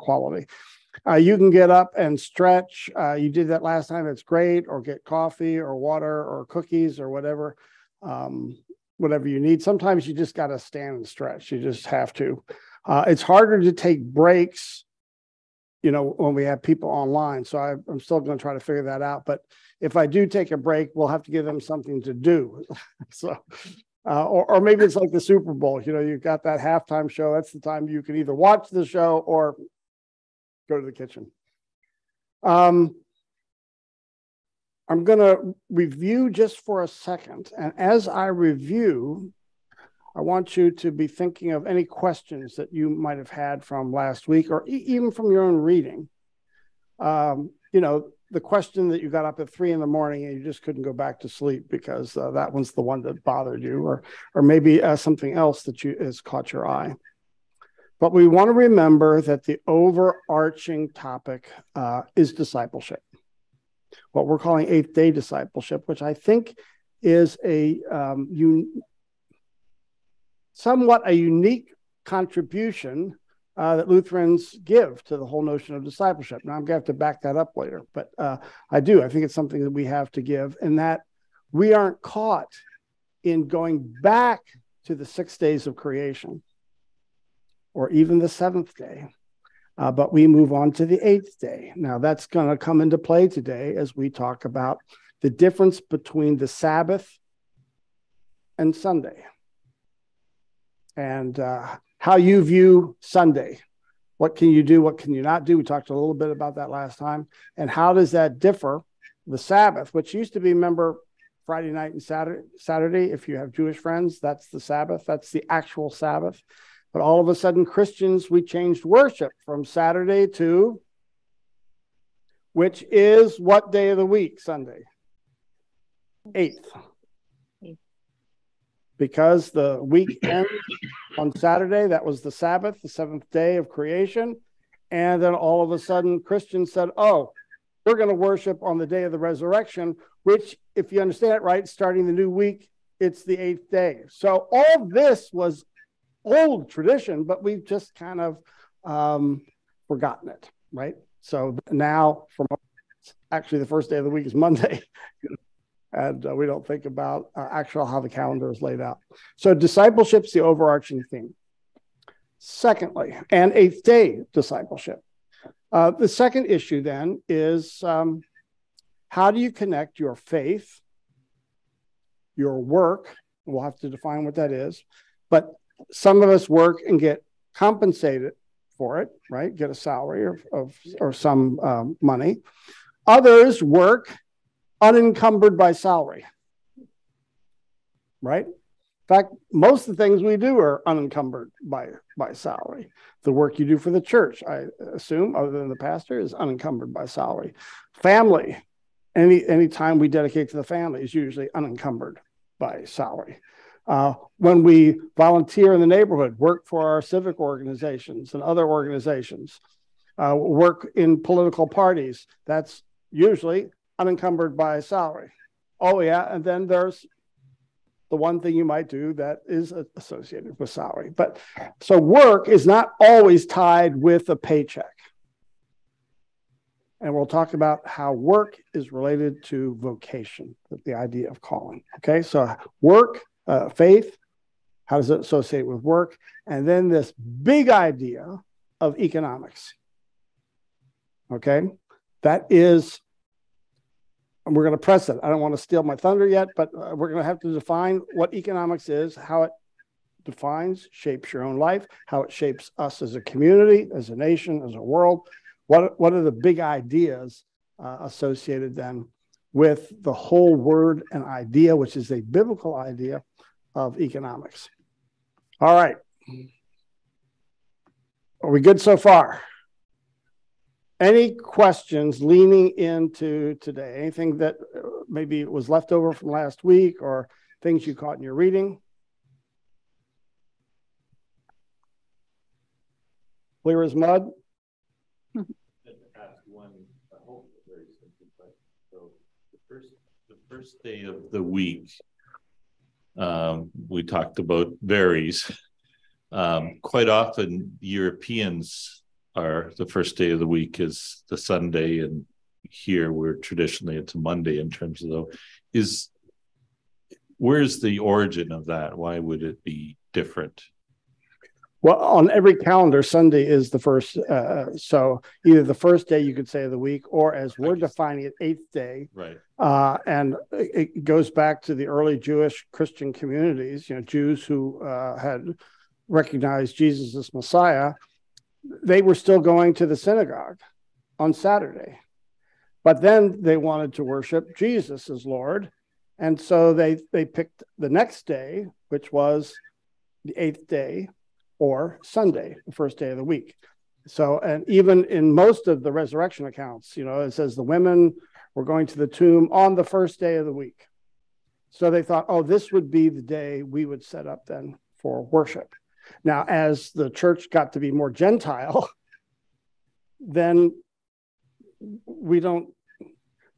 quality. You can get up and stretch. You did that last time. It's great. Or get coffee or water or cookies or whatever, whatever you need. Sometimes you just got to stand and stretch. You just have to. It's harder to take breaks, when we have people online. So I'm still going to try to figure that out. But if I do take a break, we'll have to give them something to do. So, or maybe it's like the Super Bowl. You've got that halftime show. That's the time you can either watch the show or go to the kitchen. I'm going to review just for a second. And as I review, I want you to be thinking of any questions that you might have had from last week or even from your own reading. The question that you got up at 3 a.m. and you just couldn't go back to sleep because that one's the one that bothered you, or maybe something else that has caught your eye. But we want to remember that the overarching topic is discipleship, what we're calling eighth day discipleship, which I think is somewhat a unique contribution that Lutherans give to the whole notion of discipleship. Now, I'm going to have to back that up later, but I think it's something that we have to give, and that we aren't caught in going back to the 6 days of creation or even the 7th day, but we move on to the 8th day. Now, that's going to come into play today as we talk about the difference between the Sabbath and Sunday, and how you view Sunday. What can you do? What can you not do? We talked a little bit about that last time. And how does that differ? The Sabbath, which used to be, remember, Friday night and Saturday, if you have Jewish friends, that's the Sabbath. That's the actual Sabbath. But all of a sudden, Christians, we changed worship from Saturday to, which is what day of the week? Sunday. 8th. Because the week ends on Saturday, that was the Sabbath, the 7th day of creation. And then all of a sudden, Christians said, oh, we're going to worship on the day of the resurrection, which, if you understand it right, starting the new week, it's the 8th day. So all this was old tradition, but we've just kind of forgotten it, right? So now, actually, the first day of the week is Monday. And we don't think about actual how the calendar is laid out. So discipleship's the overarching theme. Secondly, and 8th day discipleship. The second issue then is how do you connect your faith, your work? We'll have to define what that is. But some of us work and get compensated for it, right? Get a salary or some money. Others work unencumbered by salary, right? In fact, most of the things we do are unencumbered by salary. The work you do for the church, I assume, other than the pastor, is unencumbered by salary. Family, any time we dedicate to the family is usually unencumbered by salary. When we volunteer in the neighborhood, work for our civic organizations and other organizations, work in political parties, that's usually unencumbered by salary. Oh, yeah. And then there's the one thing you might do that is associated with salary. But so work is not always tied with a paycheck. And we'll talk about how work is related to vocation, the idea of calling. Okay. So work, faith, how does it associate with work? And then this big idea of economics. Okay. That is, and we're going to press it. I don't want to steal my thunder yet, but we're going to have to define what economics is, how it defines, shapes your own life, how it shapes us as a community, as a nation, as a world. What are the big ideas associated then with the whole word and idea, which is a biblical idea of economics? All right. Are we good so far? Any questions leaning into today? Anything that maybe was left over from last week or things you caught in your reading? Clear as mud? The first day of the week, we talked about varies. Quite often, Europeans the first day of the week is the Sunday, and here we're traditionally it's a Monday in terms of where's the origin of that? Why would it be different? Well, on every calendar, Sunday is the first. So either the first day you could say of the week, or as we're defining it, eighth day. Right. And it goes back to the early Jewish Christian communities, Jews who had recognized Jesus as Messiah. They were still going to the synagogue on Saturday, but then they wanted to worship Jesus as Lord. And so they picked the next day, which was the eighth day, or Sunday, the first day of the week. So, and even in most of the resurrection accounts, it says the women were going to the tomb on the first day of the week. So they thought, oh, this would be the day we would set up then for worship. Now, as the church got to be more Gentile, then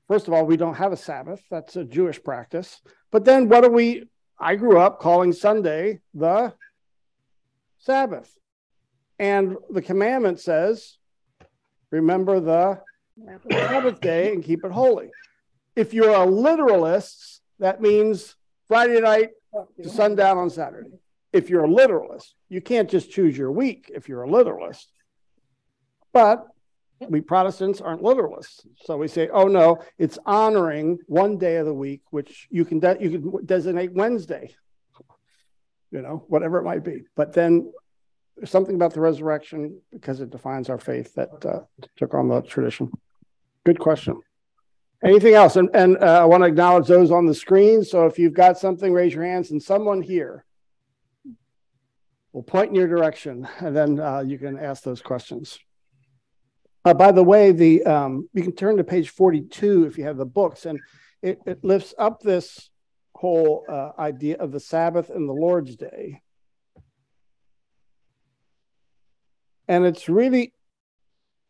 first of all, we don't have a Sabbath. That's a Jewish practice. But then I grew up calling Sunday the Sabbath. And the commandment says, remember the Sabbath day and keep it holy. If you're a literalist, that means Friday night to sundown on Saturday. If you're a literalist, you can't just choose your week if you're a literalist. But we Protestants aren't literalists. So we say, oh no, it's honoring one day of the week, which you can designate Wednesday, whatever it might be. But then there's something about the resurrection, because it defines our faith, that took on the tradition. Good question. Anything else? And I want to acknowledge those on the screen. So if you've got something, raise your hands, and someone here will point in your direction, and then you can ask those questions. By the way, you can turn to page 42 if you have the books, and it lifts up this whole idea of the Sabbath and the Lord's Day. And it's really,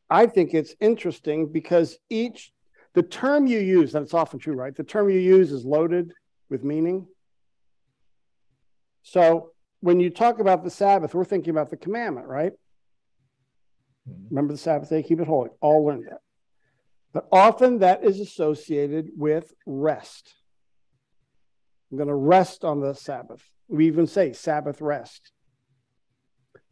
I think it's interesting because the term you use, and it's often true, right? The term you use is loaded with meaning. So when you talk about the Sabbath, we're thinking about the commandment, right? Remember the Sabbath day, keep it holy. All learned that. But often that is associated with rest. I'm going to rest on the Sabbath. We even say Sabbath rest.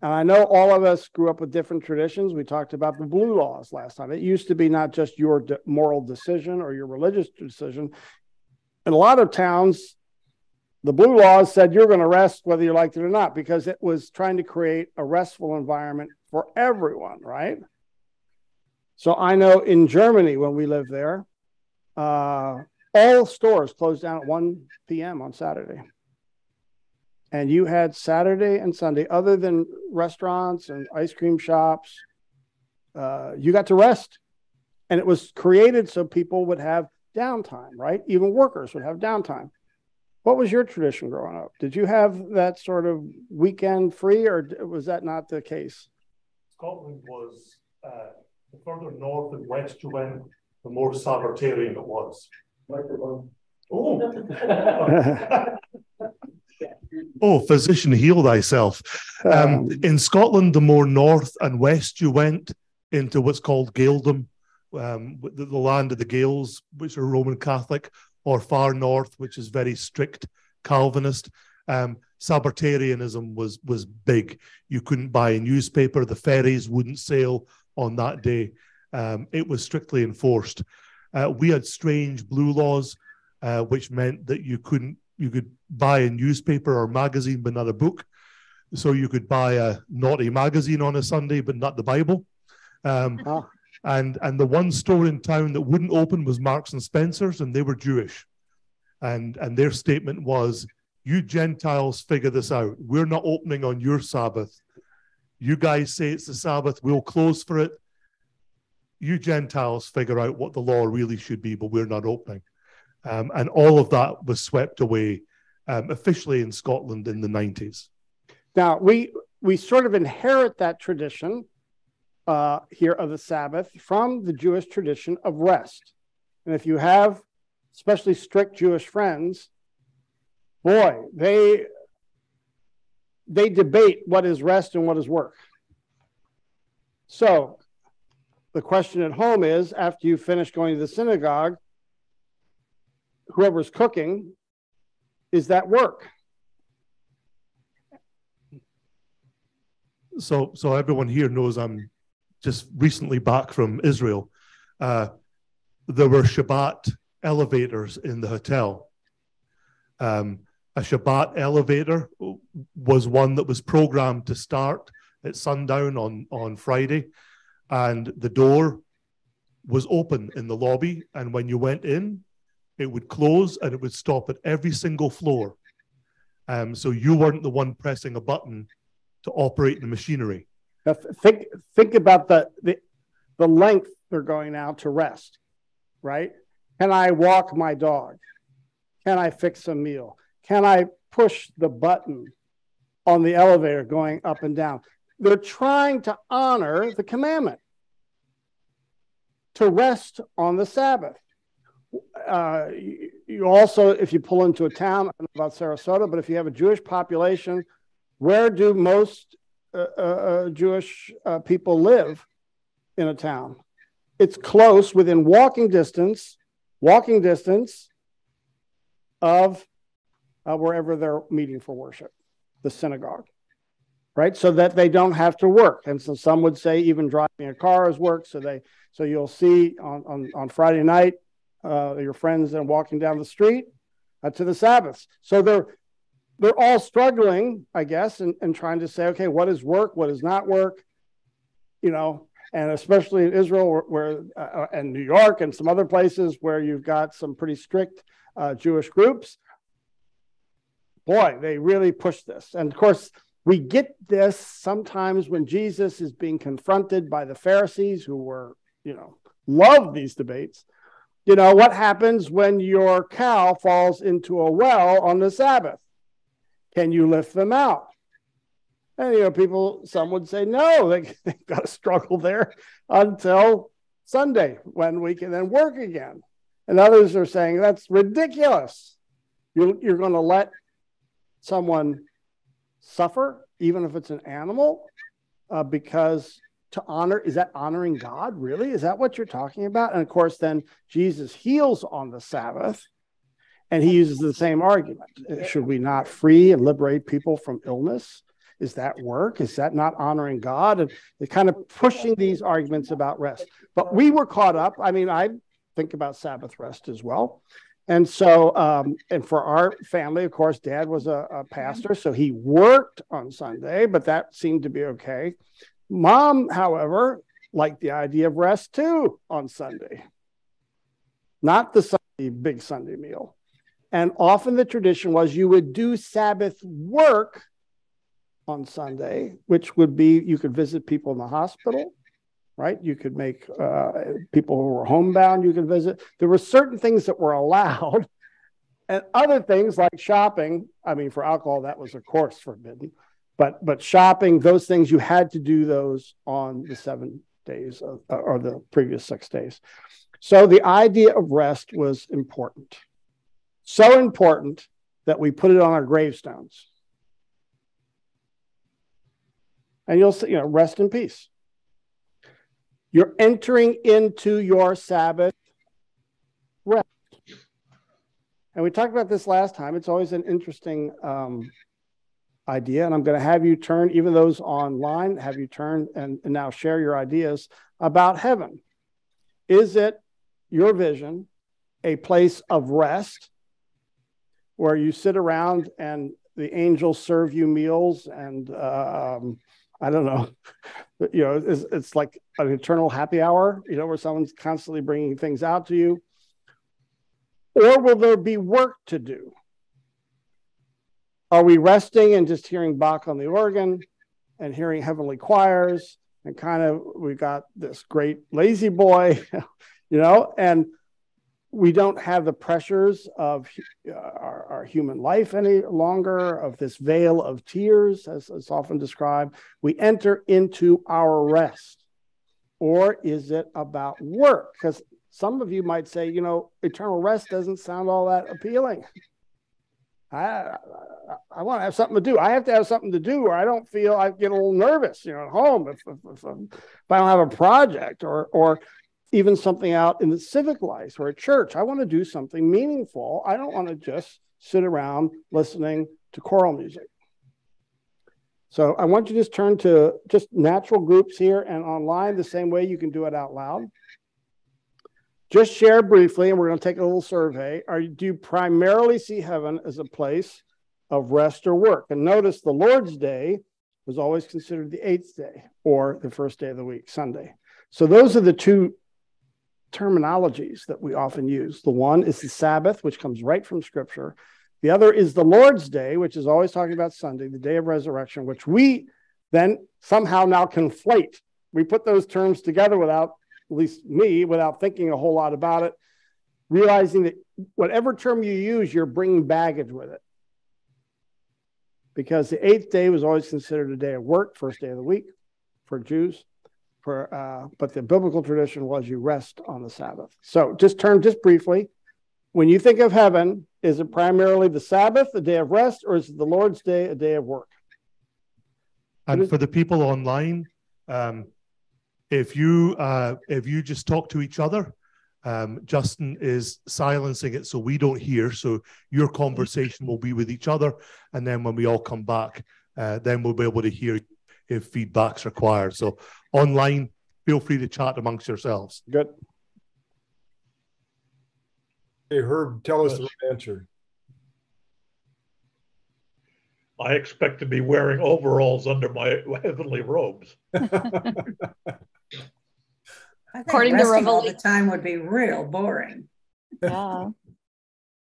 And I know all of us grew up with different traditions. We talked about the blue laws last time. It used to be not just your moral decision or your religious decision. In a lot of towns, the blue laws said you're going to rest whether you liked it or not, because it was trying to create a restful environment for everyone, right? So I know in Germany, when we lived there, all stores closed down at 1 p.m. on Saturday. And you had Saturday and Sunday, other than restaurants and ice cream shops, you got to rest. And it was created so people would have downtime, right? Even workers would have downtime. What was your tradition growing up? Did you have that sort of weekend free, or was that not the case? Scotland was, the further north and west you went, the more Sabbatarian it was. Oh, physician, heal thyself. In Scotland, the more north and west you went into what's called Gaeldom, the land of the Gaels, which are Roman Catholic, or far north, which is very strict Calvinist. Sabbatarianism was big. You couldn't buy a newspaper. The ferries wouldn't sail on that day. It was strictly enforced. We had strange blue laws, which meant that you could buy a newspaper or magazine, but not a book. So you could buy a naughty magazine on a Sunday, but not the Bible. And the one store in town that wouldn't open was Marks and Spencer's, and they were Jewish. And their statement was, you Gentiles figure this out. We're not opening on your Sabbath. You guys say it's the Sabbath, we'll close for it. You Gentiles figure out what the law really should be, but we're not opening. And all of that was swept away officially in Scotland in the 90s. Now, we sort of inherit that tradition here of the Sabbath from the Jewish tradition of rest. And if you have especially strict Jewish friends, boy, they debate what is rest and what is work. So the question at home is, after you finish going to the synagogue, whoever's cooking, is that work? So everyone here knows I'm just recently back from Israel. There were Shabbat elevators in the hotel. A Shabbat elevator was one that was programmed to start at sundown on Friday, and the door was open in the lobby, and when you went in, it would close and it would stop at every single floor. So you weren't the one pressing a button to operate the machinery. Now think about the length they're going now to rest, right? Can I walk my dog? Can I fix a meal? Can I push the button on the elevator going up and down? They're trying to honor the commandment to rest on the Sabbath. You also, if you pull into a town, I don't know about Sarasota, but if you have a Jewish population, where do most Jewish people live in a town? It's close, within walking distance of wherever they're meeting for worship, the synagogue, right? So that they don't have to work. And so some would say even driving a car is work. So you'll see on Friday night, your friends and walking down the street to the Sabbaths. So they're all struggling, I guess, and trying to say, okay, what is work? What is not work? And especially in Israel where and New York and some other places where you've got some pretty strict Jewish groups. Boy, they really push this. And of course, we get this sometimes when Jesus is being confronted by the Pharisees who were, love these debates. What happens when your cow falls into a well on the Sabbath? Can you lift them out? And, some would say, no, they've got to struggle there until Sunday when we can then work again. And others are saying, that's ridiculous. You're going to let someone suffer, even if it's an animal, because to honor, is that honoring God? Really? Is that what you're talking about? And of course, then Jesus heals on the Sabbath, and he uses the same argument. Should we not free and liberate people from illness? Is that work? Is that not honoring God? And they're kind of pushing these arguments about rest. But we were caught up. I mean, I think about Sabbath rest as well. And so, and for our family, of course, Dad was a pastor, so he worked on Sunday, but that seemed to be okay. Mom, however, liked the idea of rest too on Sunday, not the big Sunday meal. And often the tradition was you would do Sabbath work on Sunday, which would be you could visit people in the hospital, right? You could make people who were homebound, you could visit. There were certain things that were allowed, and other things like shopping. I mean, for alcohol, that was, of course, forbidden. But shopping, those things, you had to do those on the 7 days or the previous 6 days. So the idea of rest was important. So important that we put it on our gravestones. And you'll see, rest in peace. You're entering into your Sabbath rest. And we talked about this last time. It's always an interesting idea. And I'm going to have you turn, even those online, have you turn and now share your ideas about heaven. Is it your vision a place of rest where you sit around and the angels serve you meals and I don't know, it's like an eternal happy hour, where someone's constantly bringing things out to you? Or will there be work to do? Are we resting and just hearing Bach on the organ and hearing heavenly choirs and we got this great lazy boy, and we don't have the pressures of our human life any longer, of this veil of tears, as it's often described. We enter into our rest. Or is it about work? Because some of you might say, eternal rest doesn't sound all that appealing. I want to have something to do. I have to have something to do, or I don't feel, I get a little nervous, at home if I don't have a project or even something out in the civic life or at church. I want to do something meaningful. I don't want to just sit around listening to choral music. So I want you to just turn to just natural groups here and online the same way you can do it out loud. Just share briefly, and we're going to take a little survey. Do you primarily see heaven as a place of rest or work? And notice the Lord's Day was always considered the 8th day or the first day of the week, Sunday. So those are the two terminologies that we often use. The one is the Sabbath, which comes right from Scripture. The other is the Lord's Day, which is always talking about Sunday, the day of resurrection, which we then somehow now conflate. We put those terms together without, at least me, without thinking a whole lot about it, realizing that whatever term you use, you're bringing baggage with it. Because the 8th day was always considered a day of work, first day of the week for Jews. But the biblical tradition was you rest on the Sabbath. So just briefly, when you think of heaven, is it primarily the Sabbath, a day of rest, or is it the Lord's Day, a day of work? And for the people online, if you just talk to each other, Justin is silencing it so we don't hear. So your conversation will be with each other, and then when we all come back, then we'll be able to hear if feedback's required. So online, feel free to chat amongst yourselves. Good. Hey, Herb, tell us the right answer. I expect to be wearing overalls under my heavenly robes. According to Revelation, all the time would be real boring. Yeah.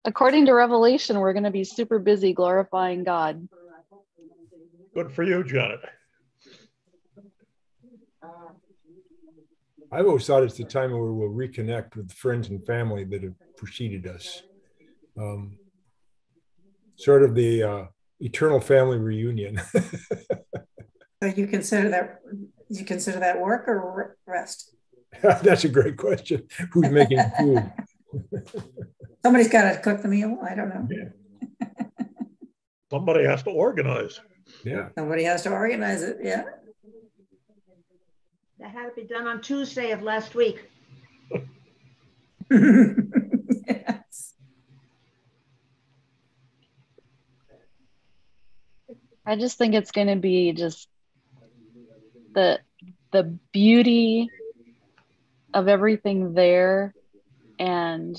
According to Revelation, we're going to be super busy glorifying God. Good for you, Janet. I've always thought it's the time where we'll reconnect with friends and family that have preceded us. Sort of the eternal family reunion. So you consider that work or rest? That's a great question. Who's making food? Somebody's got to cook the meal. I don't know. Yeah. Somebody has to organize. Yeah. Somebody has to organize it. Yeah. That had to be done on Tuesday of last week. Yes. I just think it's going to be just the beauty of everything there, and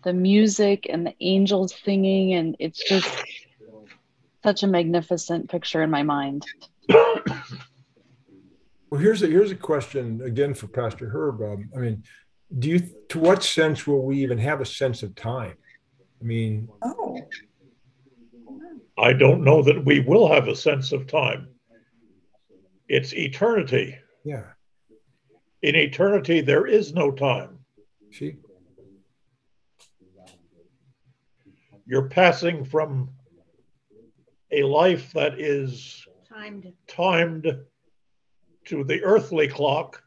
the music and the angels singing, and it's just such a magnificent picture in my mind. Well, here's a question again for Pastor Herb. I mean, to what sense will we even have a sense of time? I mean, I don't know that we will have a sense of time. It's eternity. Yeah. In eternity, there is no time. See? You're passing from a life that is timed to the earthly clock,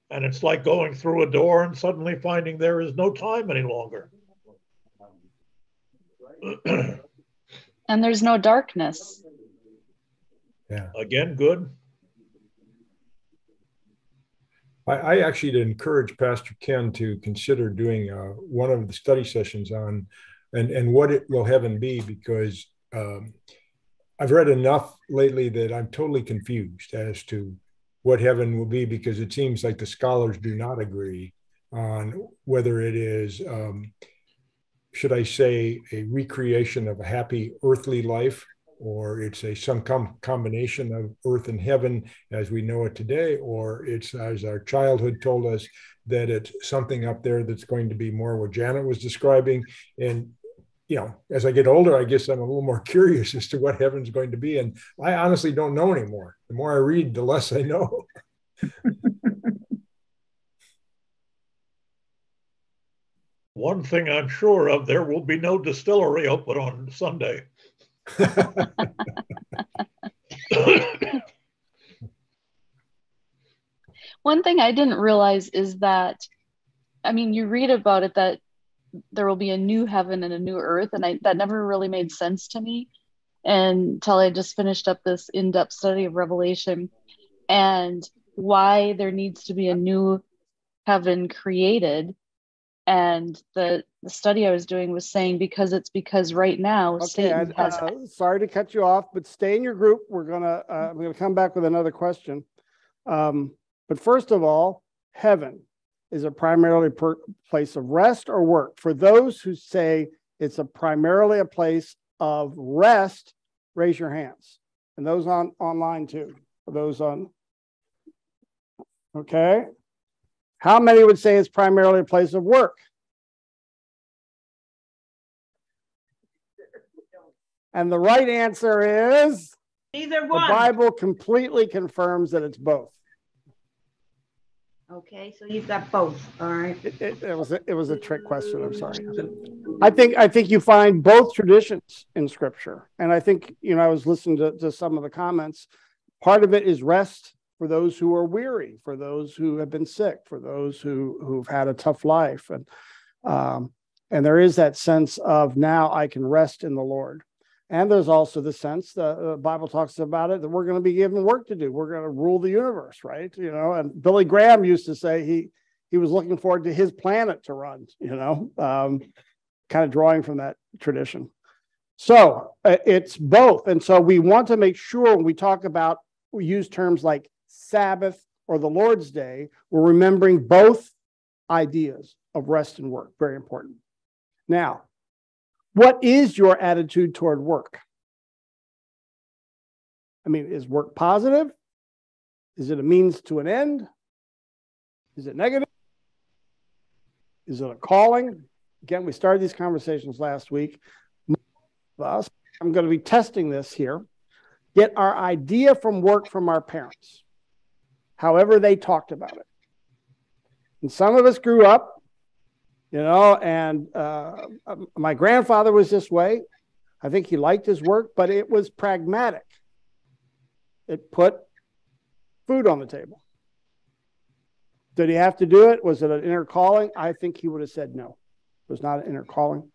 and it's like going through a door and suddenly finding there is no time any longer. And there's no darkness. Yeah. Again, good. I actually encourage Pastor Ken to consider doing one of the study sessions on and what it will heaven be, because I've read enough lately that I'm totally confused as to what heaven will be, because it seems like the scholars do not agree on whether it is, should I say, a recreation of a happy earthly life, or it's some combination of earth and heaven as we know it today, or it's, as our childhood told us, that it's something up there that's going to be more what Janet was describing. And as I get older, I guess I'm a little more curious as to what heaven's going to be. And I honestly don't know anymore. The more I read, the less I know. One thing I'm sure of, there will be no distillery open on Sunday. One thing I didn't realize is that, I mean, you read about it, that there will be a new heaven and a new earth, and that never really made sense to me until I just finished up this in-depth study of Revelation, and why there needs to be a new heaven created. And the study I was doing was saying because right now Okay, Satan has. Sorry to cut you off, but stay in your group. I'm gonna come back with another question. But first of all, heaven is a primarily place of rest or work. For those who say it's primarily a place of rest, raise your hands. And those online too. For those on. Okay. How many would say it's primarily a place of work? And the right answer is Either the one. Bible completely confirms that it's both. Okay, so you've got both. All right. It was a trick question. I'm sorry. I think you find both traditions in Scripture, and I think I was listening to some of the comments. Part of it is rest for those who are weary, for those who have been sick, for those who've had a tough life, and there is that sense of now I can rest in the Lord. And there's also the sense the Bible talks about it that we're going to be given work to do. We're going to rule the universe, right? And Billy Graham used to say he was looking forward to his planet to run. Kind of drawing from that tradition. So it's both, and so we want to make sure when we talk about, we use terms like Sabbath or the Lord's Day, we're remembering both ideas of rest and work. Very important. Now, what is your attitude toward work? I mean, is work positive? Is it a means to an end? Is it negative? Is it a calling? Again, we started these conversations last week. I'm going to be testing this here. Get our idea from work from our parents, however they talked about it. And some of us grew up, and my grandfather was this way. I think he liked his work, but it was pragmatic. It put food on the table. Did he have to do it? Was it an inner calling? I think he would have said no. It was not an inner calling.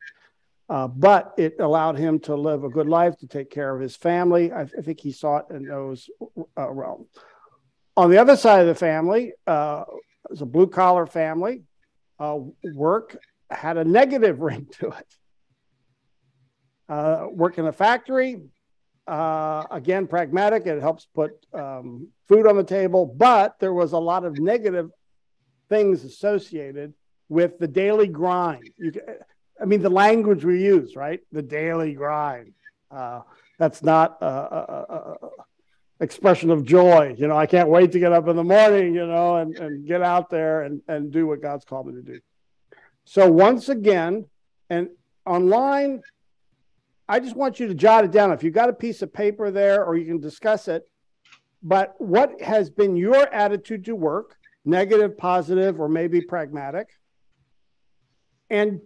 But it allowed him to live a good life, to take care of his family. I think he saw it in those realms. On the other side of the family, it was a blue-collar family. Work had a negative ring to it. Work in a factory, again, pragmatic. It helps put food on the table, but there was a lot of negative things associated with the daily grind. The language we use, right? The daily grind. That's not expression of joy. I can't wait to get up in the morning, and get out there and do what God's called me to do. So once again, and online, I just want you to jot it down. If you've got a piece of paper there, or you can discuss it, but what has been your attitude to work, negative, positive, or maybe pragmatic? And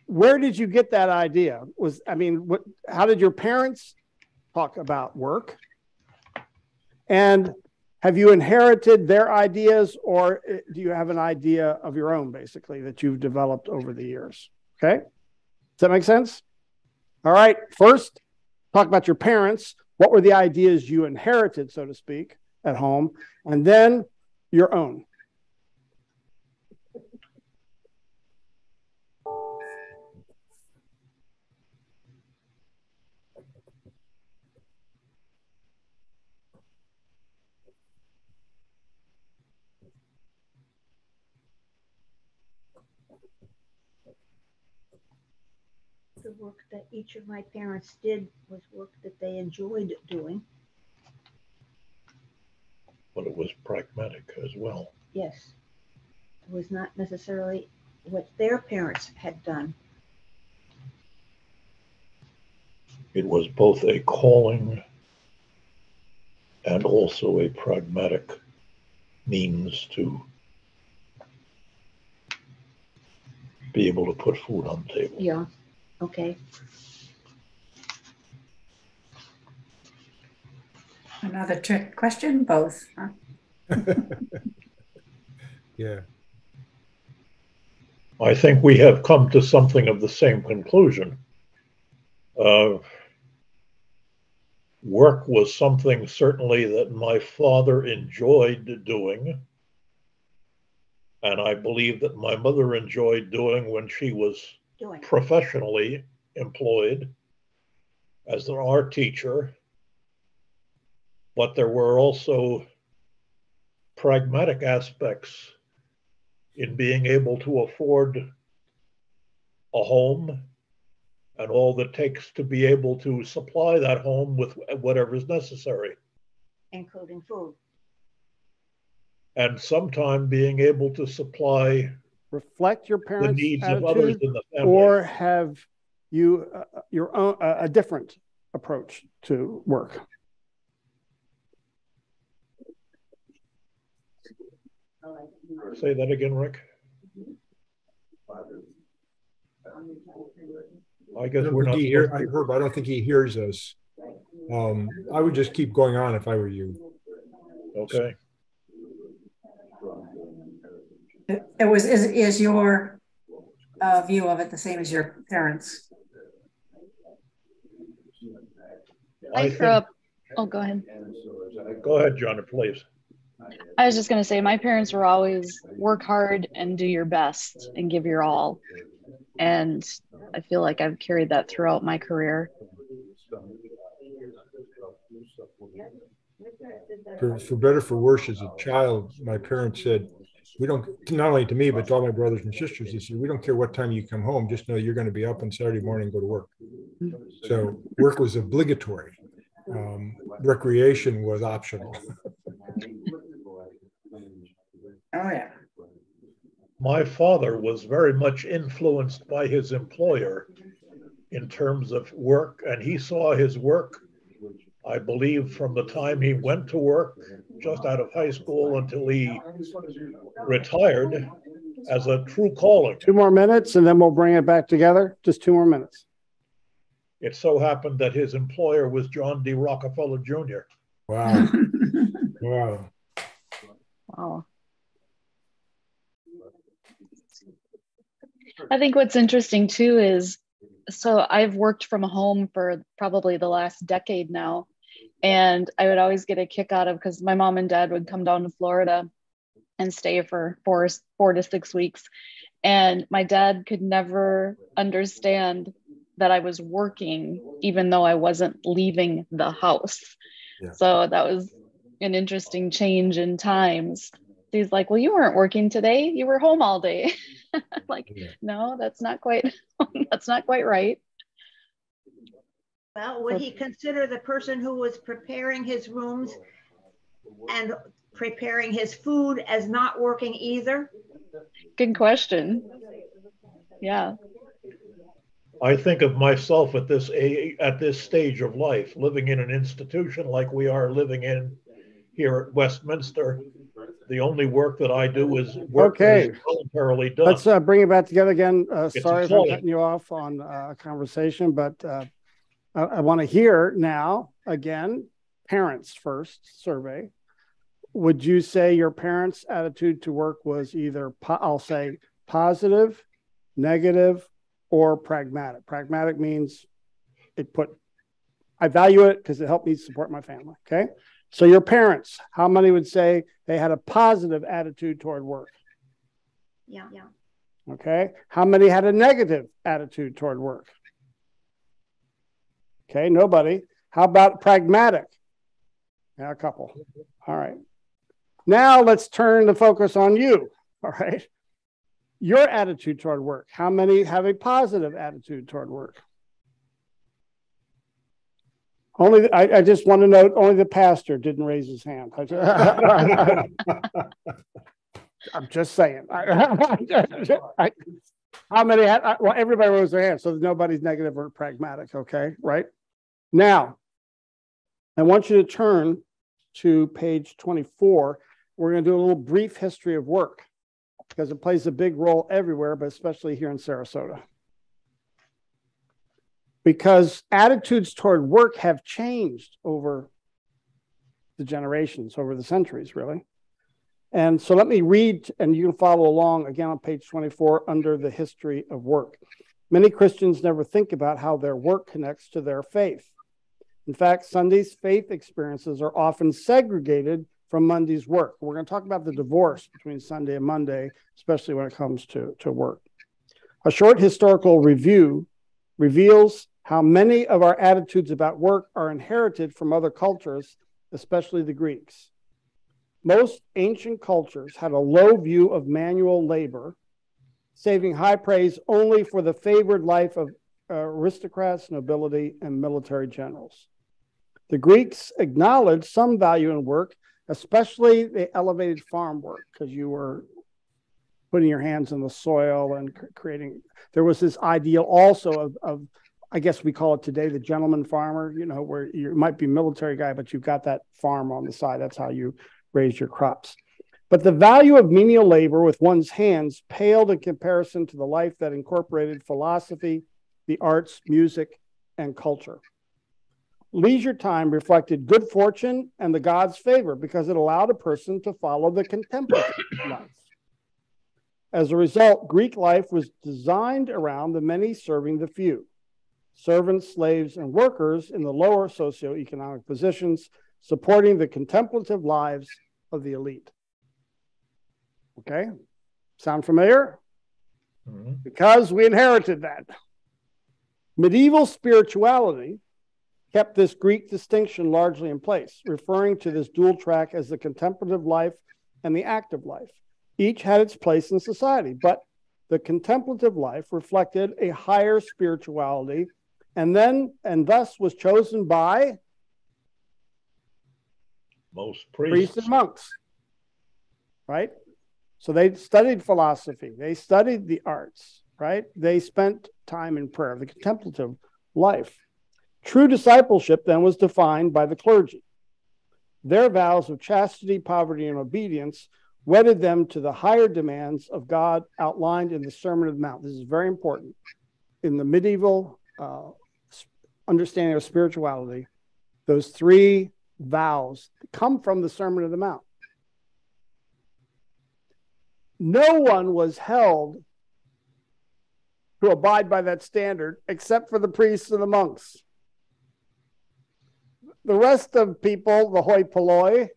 where did you get that idea? How did your parents talk about work? And have you inherited their ideas, or do you have an idea of your own, basically, that you've developed over the years? Okay? Does that make sense? All right. First, talk about your parents. What were the ideas you inherited, so to speak, at home? And then your own. The work that each of my parents did was work that they enjoyed doing. But it was pragmatic as well. Yes. It was not necessarily what their parents had done. It was both a calling and also a pragmatic means to be able to put food on the table. Yeah. Okay. Another trick question, both. Huh? Yeah. I think we have come to something of the same conclusion. Work was something certainly that my father enjoyed doing. And I believe that my mother enjoyed doing when she was professionally employed as an art teacher. But there were also pragmatic aspects in being able to afford a home and all that takes to be able to supply that home with whatever is necessary. Including food. And sometime being able to supply reflect your parents' the needs attitude, of others in the family. or have you your own a different approach to work? Say that again, Rick. I guess we're not. Herb, I don't think he hears us. I would just keep going on if I were you. Okay. Is your view of it the same as your parents? I grew up. Oh, go ahead. Go ahead, John, please. I was just going to say, my parents were always work hard and do your best and give your all. And I feel like I've carried that throughout my career. For better, for worse, as a child, my parents said, we don't, not only to me, but to all my brothers and sisters, they said, we don't care what time you come home, just know you're going to be up on Saturday morning and go to work. So work was obligatory. Recreation was optional. Oh, yeah. My father was very much influenced by his employer in terms of work, and he saw his work, I believe, from the time he went to work just out of high school until he retired, as a true calling. 2 more minutes and then we'll bring it back together. Just 2 more minutes. It so happened that his employer was John D. Rockefeller Jr. Wow. Wow. Wow. I think what's interesting too is, so I've worked from home for probably the last decade now, and I would always get a kick out of, because my mom and dad would come down to Florida and stay for 4 to 6 weeks, and my dad could never understand that I was working even though I wasn't leaving the house. Yeah. So that was an interesting change in times. He's like, well, you weren't working today, you were home all day. Like, yeah. No, that's not quite right. Well, would he consider the person who was preparing his rooms and preparing his food as not working either? Good question. Yeah. I think of myself at this stage of life, living in an institution like we are living in here at Westminster. The only work that I do is work that is voluntarily done. Let's bring it back together again. Sorry if I'm cutting you off on a conversation, but I want to hear now, again, parents first survey. Would you say your parents' attitude to work was either, I'll say, positive, negative, or pragmatic? Pragmatic means I value it because it helped me support my family, okay? So your parents, how many would say they had a positive attitude toward work? Yeah. Okay. How many had a negative attitude toward work? Okay, nobody. How about pragmatic? Yeah, a couple. All right. Now let's turn the focus on you. All right. Your attitude toward work. How many have a positive attitude toward work? Only, I just want to note, only the pastor didn't raise his hand. I'm just saying. How many had, well, everybody rose their hand, so nobody's negative or pragmatic, okay, right? Now, I want you to turn to page 24. We're going to do a little brief history of work because it plays a big role everywhere, but especially here in Sarasota. Because attitudes toward work have changed over the generations, over the centuries, really. And so let me read, and you can follow along again on page 24 under the history of work. Many Christians never think about how their work connects to their faith. In fact, Sunday's faith experiences are often segregated from Monday's work. We're going to talk about the divorce between Sunday and Monday, especially when it comes to work. A short historical review reveals how many of our attitudes about work are inherited from other cultures, especially the Greeks. Most ancient cultures had a low view of manual labor, saving high praise only for the favored life of aristocrats, nobility, and military generals. The Greeks acknowledged some value in work, especially the elevated farm work, because you were putting your hands in the soil and creating. There was this ideal also of, I guess we call it today, the gentleman farmer, you know, where you might be a military guy, but you've got that farm on the side. That's how you raise your crops. But the value of menial labor with one's hands paled in comparison to the life that incorporated philosophy, the arts, music, and culture. Leisure time reflected good fortune and the God's favor because it allowed a person to follow the contemplative life. As a result, Greek life was designed around the many serving the few, servants, slaves, and workers in the lower socioeconomic positions, supporting the contemplative lives of the elite. Okay, sound familiar? Mm-hmm. Because we inherited that. Medieval spirituality kept this Greek distinction largely in place, referring to this dual track as the contemplative life and the active life. Each had its place in society, but the contemplative life reflected a higher spirituality and thus was chosen by most priests and monks, right? So they studied philosophy, they studied the arts, right? They spent time in prayer, the contemplative life. True discipleship then was defined by the clergy. Their vows of chastity, poverty, and obedience wedded them to the higher demands of God outlined in the Sermon on the Mount. This is very important. In the medieval understanding of spirituality, those three vows come from the Sermon on the Mount. No one was held to abide by that standard except for the priests and the monks. The rest of people, the hoi polloi,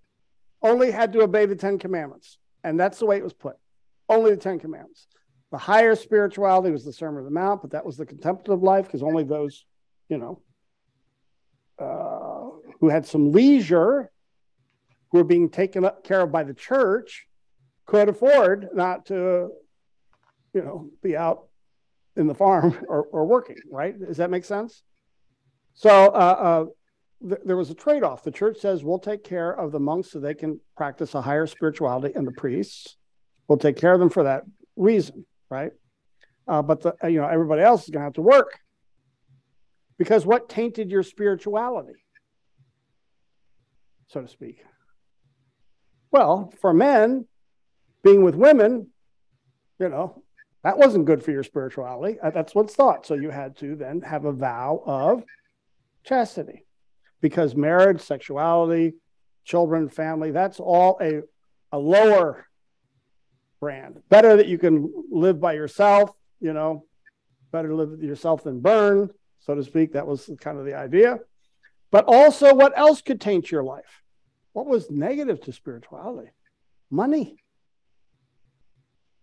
only had to obey the Ten Commandments. And that's the way it was put. Only the Ten Commandments. The higher spirituality was the Sermon on the Mount, but that was the contemplative life because only those, who had some leisure, who were being taken care of by the church, could afford not to, be out in the farm or working, right? Does that make sense? So there was a trade-off. The church says we'll take care of the monks so they can practice a higher spirituality, and the priests will take care of them for that reason, right? But everybody else is going to have to work, because what tainted your spirituality, so to speak? Well, for men, being with women, that wasn't good for your spirituality. That's what's thought. So you had to then have a vow of chastity, because marriage, sexuality, children, family, that's all a lower brand. Better that you can live by yourself, better to live with yourself than burn, so to speak. That was kind of the idea. But also, what else could taint your life? What was negative to spirituality? Money.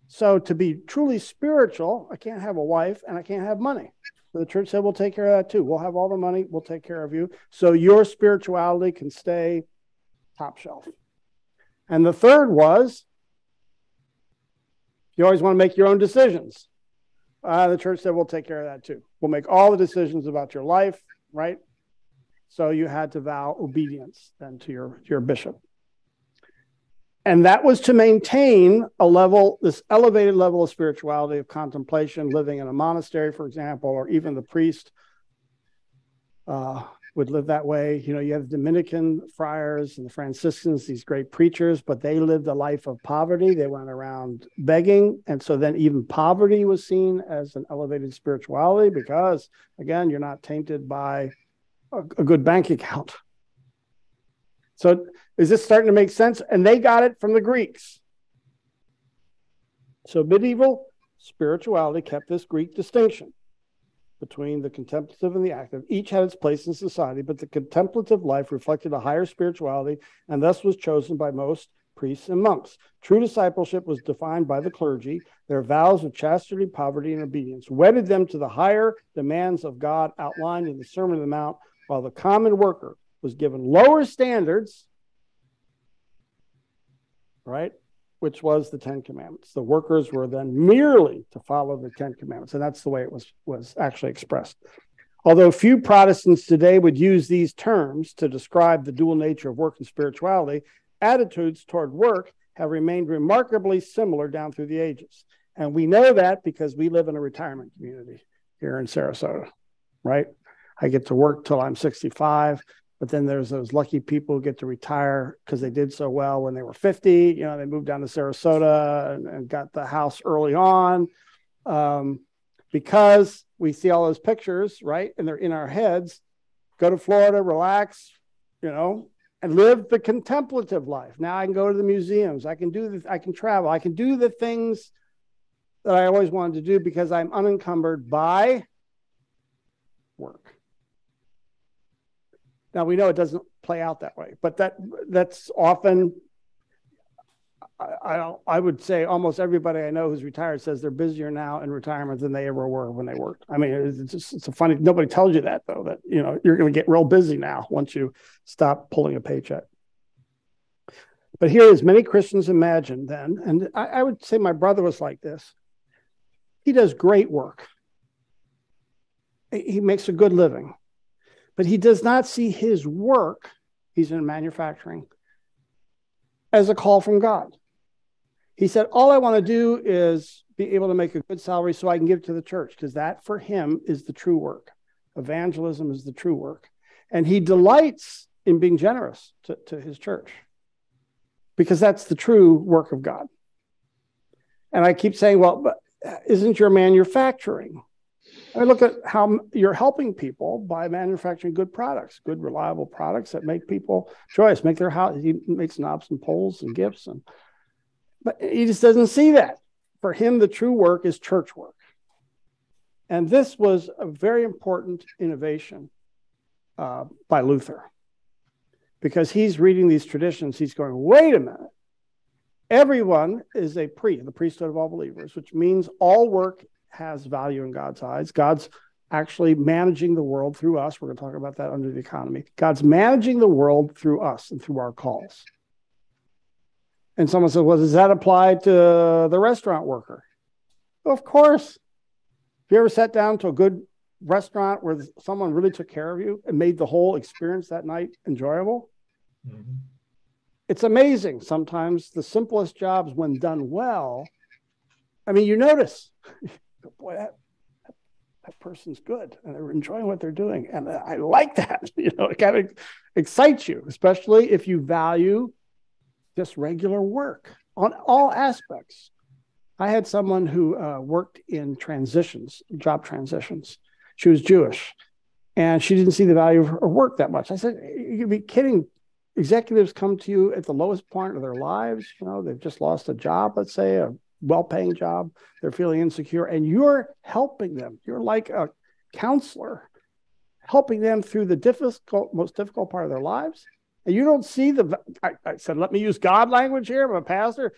So to be truly spiritual, I can't have a wife and I can't have money. So the church said, we'll take care of that too. We'll have all the money. We'll take care of you. So your spirituality can stay top shelf. And the third was, you always want to make your own decisions. The church said, we'll take care of that too. We'll make all the decisions about your life, right? So you had to vow obedience then to your bishop. And that was to maintain this elevated level of spirituality, of contemplation, living in a monastery, for example, or even the priest would live that way. You have the Dominican friars and the Franciscans, these great preachers, but they lived a life of poverty. They went around begging. And so then even poverty was seen as an elevated spirituality because, again, you're not tainted by a good bank account. So is this starting to make sense? And they got it from the Greeks. So medieval spirituality kept this Greek distinction between the contemplative and the active. Each had its place in society, but the contemplative life reflected a higher spirituality and thus was chosen by most priests and monks. True discipleship was defined by the clergy. Their vows of chastity, poverty, and obedience wedded them to the higher demands of God outlined in the Sermon on the Mount, while the common worker was given lower standards, right, which was the Ten Commandments. The workers were then merely to follow the Ten Commandments, and that's the way it was actually expressed. Although few Protestants today would use these terms to describe the dual nature of work and spirituality, attitudes toward work have remained remarkably similar down through the ages. And we know that because we live in a retirement community here in Sarasota, right? I get to work till I'm 65, but then there's those lucky people who get to retire because they did so well when they were 50. You know, they moved down to Sarasota and got the house early on. Because we see all those pictures, right? And they're in our heads. Go to Florida, relax, you know, and live the contemplative life. Now I can go to the museums. I can travel. I can do the things that I always wanted to do because I'm unencumbered by work. Now we know it doesn't play out that way, but that's often, I would say almost everybody I know who's retired says they're busier now in retirement than they ever were when they worked. I mean, it's a funny, nobody tells you that though, that, you know, you're going to get real busy now once you stop pulling a paycheck. But here, as many Christians imagine then, and I would say my brother was like this. He does great work. He makes a good living, but he does not see his work, he's in manufacturing, as a call from God. He said, all I want to do is be able to make a good salary so I can give to the church, because that for him is the true work. Evangelism is the true work. And he delights in being generous to his church, because that's the true work of God. And I keep saying, well, but isn't your manufacturing? I mean, look at how you're helping people by manufacturing good products, good, reliable products that make people joyous, make their house. He makes knobs and poles and gifts, but he just doesn't see that. For him, the true work is church work. And this was a very important innovation by Luther, because he's reading these traditions. He's going, wait a minute. Everyone is a priest, the priesthood of all believers, which means all work has value in God's eyes. God's actually managing the world through us. We're going to talk about that under the economy. God's managing the world through us and through our calls. And someone said, well, does that apply to the restaurant worker? Well, of course. Have you ever sat down to a good restaurant where someone really took care of you and made the whole experience that night enjoyable? Mm-hmm. It's amazing. Sometimes the simplest jobs, when done well, I mean, you notice, boy, that person's good and they're enjoying what they're doing. And I like that. You know, it kind of excites you, especially if you value just regular work on all aspects. I had someone who worked in transitions, job transitions. She was Jewish, and she didn't see the value of her work that much. I said, you'd be kidding. Executives come to you at the lowest point of their lives. You know, they've just lost a job, let's say, a well-paying job. They're feeling insecure, and you're helping them. You're like a counselor, helping them through the most difficult part of their lives. And you don't see I said, let me use God language here. I'm a pastor.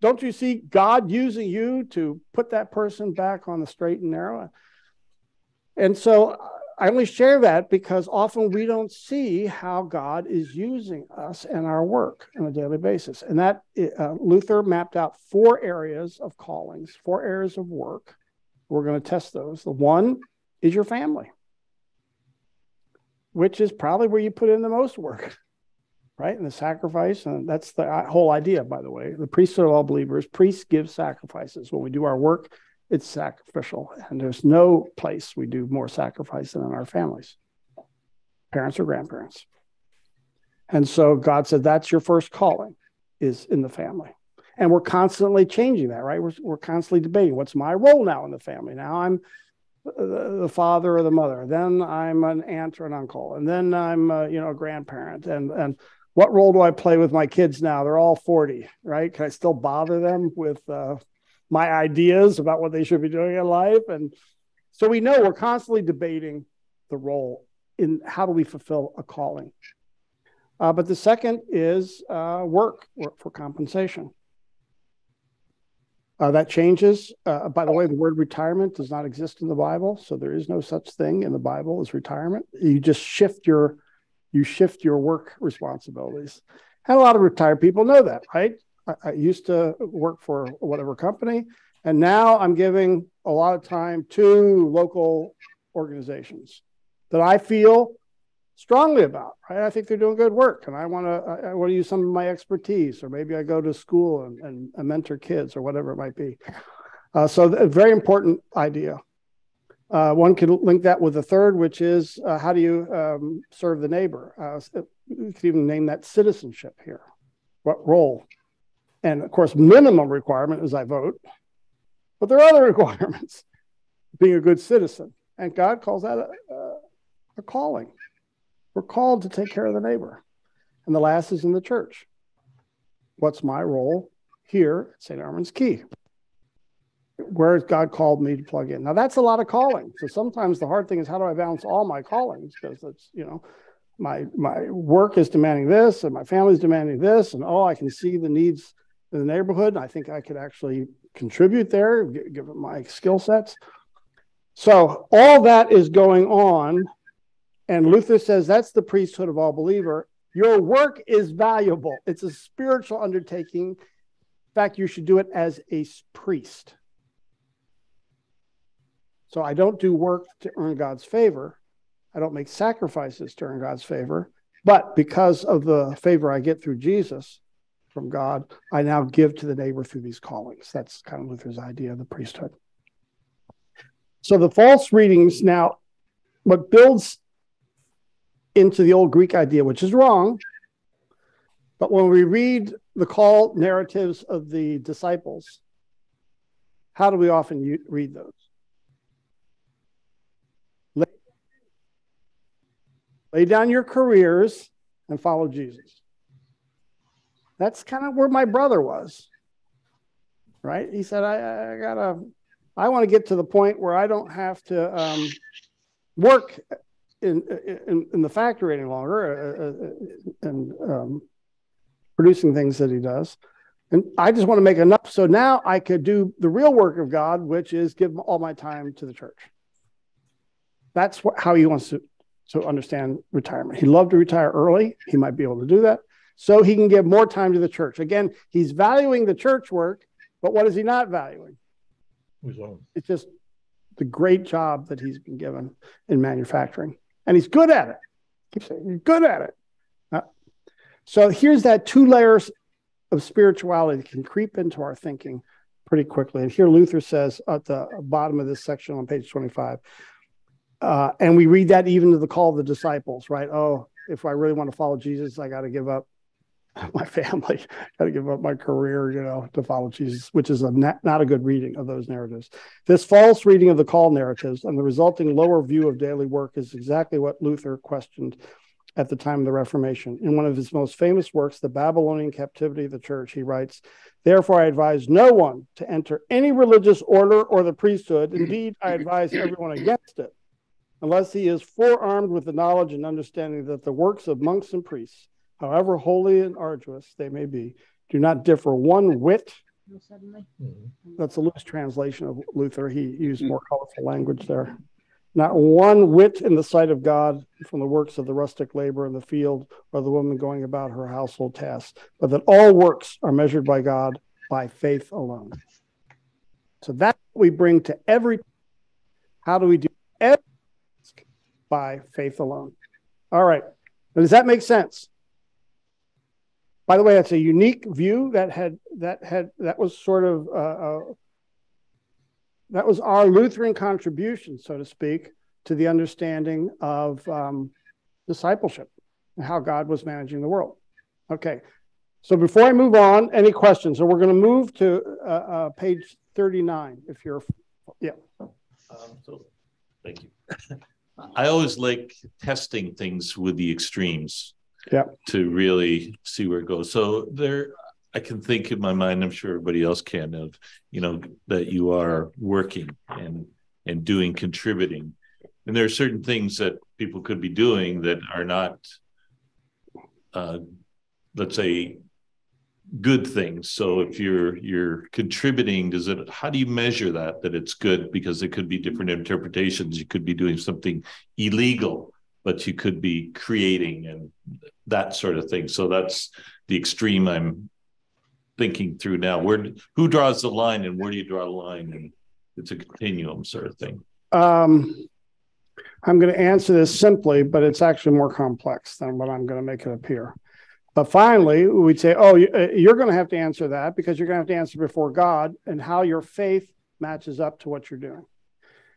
Don't you see God using you to put that person back on the straight and narrow? And so I only share that because often we don't see how God is using us and our work on a daily basis. And that Luther mapped out 4 areas of callings, 4 areas of work. We're going to test those. The one is your family, which is probably where you put in the most work. Right? And the sacrifice, and that's the whole idea, by the way. The priesthood of all believers, priests give sacrifices. When we do our work, it's sacrificial. And there's no place we do more sacrifice than in our families, parents or grandparents. And so God said, that's your first calling, is in the family. And we're constantly changing that, right? We're constantly debating, what's my role now in the family? Now I'm the father or the mother. Then I'm an aunt or an uncle. And then I'm a grandparent. And what role do I play with my kids now? They're all 40, right? Can I still bother them with my ideas about what they should be doing in life. And so we know we're constantly debating the role in how do we fulfill a calling. But the second is work for compensation. That changes. By the way, the word retirement does not exist in the Bible, so there is no such thing in the Bible as retirement. You just shift your work responsibilities. And a lot of retired people know that, right? I used to work for whatever company, and now I'm giving a lot of time to local organizations that I feel strongly about, right? I think they're doing good work, and I want to use some of my expertise, or maybe I go to school and mentor kids or whatever it might be. So a very important idea. One can link that with the third, which is how do you serve the neighbor? You could even name that citizenship here. What role? And of course, minimum requirement is I vote, but there are other requirements. Being a good citizen, and God calls that a calling. We're called to take care of the neighbor. And the last is in the church. What's my role here at St. Armand's Key? Where has God called me to plug in? Now, that's a lot of calling. So sometimes the hard thing is, how do I balance all my callings? Because it's, my work is demanding this, and my family's demanding this, and I can see the needs in the neighborhood, and I think I could actually contribute there, given my skill sets. So all that is going on. And Luther says that's the priesthood of all believer. Your work is valuable. It's a spiritual undertaking. In fact, you should do it as a priest. So I don't do work to earn God's favor. I don't make sacrifices to earn God's favor. But because of the favor I get through Jesus from God, I now give to the neighbor through these callings. That's kind of Luther's idea of the priesthood. So the false readings now, what builds into the old Greek idea, which is wrong. But when we read the call narratives of the disciples, how do we often read those? Lay down your careers and follow Jesus. That's kind of where my brother was, right? He said, I want to get to the point where I don't have to work in the factory any longer and producing things that he does. And I just want to make enough so now I could do the real work of God, which is give all my time to the church. That's how he wants to understand retirement. He loved to retire early. He might be able to do that. So he can give more time to the church. Again, he's valuing the church work, but what is he not valuing? It's just the great job that he's been given in manufacturing. And he's good at it. Keep saying he's good at it. So here's that 2 layers of spirituality that can creep into our thinking pretty quickly. And here Luther says at the bottom of this section on page 25, and we read that even to the call of the disciples, right? If I really want to follow Jesus, I got to give up my family, got to give up my career, to follow Jesus, which is not a good reading of those narratives. This false reading of the call narratives and the resulting lower view of daily work is exactly what Luther questioned at the time of the Reformation. In one of his most famous works, The Babylonian Captivity of the Church, he writes, "Therefore I advise no one to enter any religious order or the priesthood. Indeed, I advise everyone against it, unless he is forearmed with the knowledge and understanding that the works of monks and priests, however holy and arduous they may be, do not differ one whit." That's a loose translation of Luther. He used more colorful language there. "Not one whit in the sight of God from the works of the rustic labor in the field or the woman going about her household tasks, but that all works are measured by God by faith alone." So that's what we bring to every. How do we do every? By faith alone. All right. Now, does that make sense? By the way, that's a unique view that was sort of that was our Lutheran contribution, so to speak, to the understanding of discipleship and how God was managing the world. Okay. So before I move on, any questions? So we're going to move to page 39. If you're, yeah. Thank you. I always like testing things with the extremes. Yeah. To really see where it goes. So I can think in my mind, I'm sure everybody else can, of, that you are working and doing, contributing. And there are certain things that people could be doing that are not, let's say, good things. So if you're contributing, how do you measure that it's good? Because there could be different interpretations. You could be doing something illegal, but you could be creating and that sort of thing. So that's the extreme I'm thinking through now. Who draws the line, and where do you draw the line? And it's a continuum sort of thing. I'm going to answer this simply, but it's actually more complex than what I'm going to make it appear. But finally, we'd say, you're going to have to answer that, because you're going to have to answer before God and how your faith matches up to what you're doing.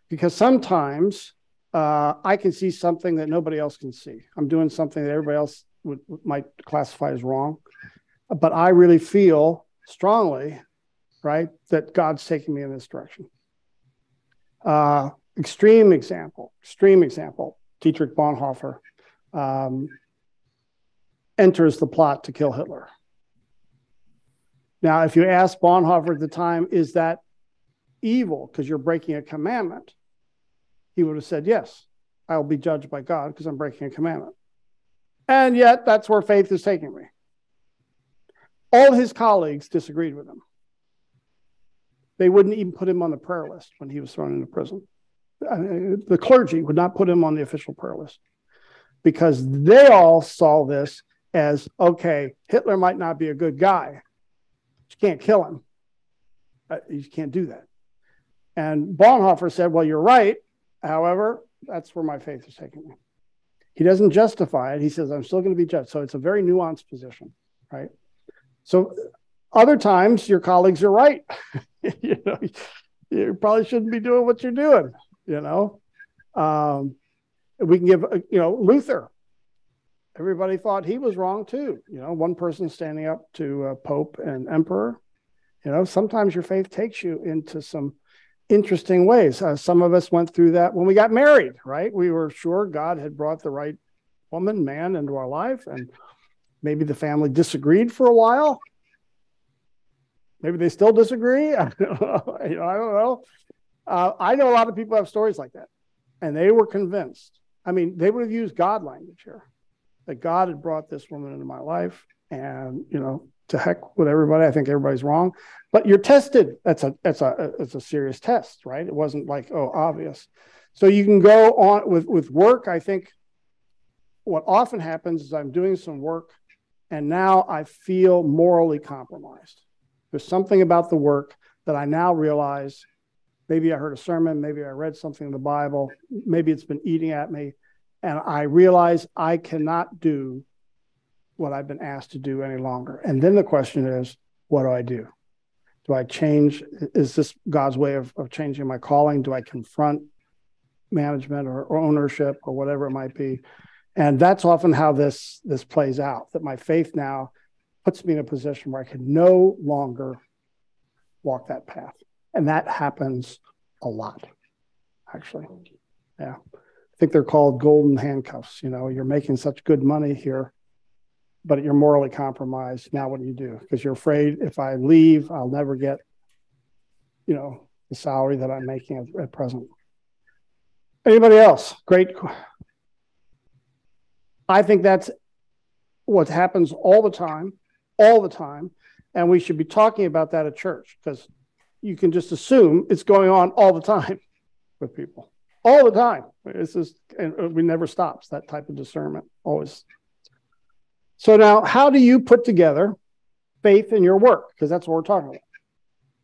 Because sometimes I can see something that nobody else can see. I'm doing something that everybody else might classify as wrong. But I really feel strongly, right, that God's taking me in this direction. Extreme example, Dietrich Bonhoeffer enters the plot to kill Hitler. Now, if you ask Bonhoeffer at the time, is that evil because you're breaking a commandment? He would have said, yes, I'll be judged by God because I'm breaking a commandment. And yet, that's where faith is taking me. All his colleagues disagreed with him. They wouldn't even put him on the prayer list when he was thrown into prison. The clergy would not put him on the official prayer list because they all saw this as, okay, Hitler might not be a good guy. You can't kill him. You can't do that. And Bonhoeffer said, well, you're right. However, that's where my faith is taking me. He doesn't justify it. He says, I'm still going to be judged. So it's a very nuanced position, right? So other times your colleagues are right. You probably shouldn't be doing what you're doing, We can give, Luther. Everybody thought he was wrong too. One person standing up to Pope and Emperor. Sometimes your faith takes you into some interesting ways. Some of us went through that when we got married, right? We were sure God had brought the right man into our life, and maybe the family disagreed for a while. Maybe they still disagree. I don't know. I know a lot of people have stories like that, and they were convinced. I mean, they would have used God language here, that God had brought this woman into my life, and to heck with everybody. I think everybody's wrong, but you're tested. It's a serious test, right? It wasn't like, obvious. So you can go on with work. I think what often happens is I'm doing some work, and now I feel morally compromised. There's something about the work that I now realize, maybe I heard a sermon, maybe I read something in the Bible, maybe it's been eating at me, and I realize I cannot do what I've been asked to do any longer. And then the question is, what do I do? Do I change? Is this God's way of changing my calling? Do I confront management or ownership or whatever it might be? And that's often how this plays out, that my faith now puts me in a position where I can no longer walk that path. And that happens a lot, actually. Yeah. I think they're called golden handcuffs. You're making such good money here, but you're morally compromised. Now what do you do? Because you're afraid if I leave, I'll never get, the salary that I'm making at present. Anybody else? Great. I think that's what happens all the time. And we should be talking about that at church, because you can just assume it's going on all the time with people. All the time. It's just, and it never stops, that type of discernment, always. So now, how do you put together faith in your work? Because that's what we're talking about.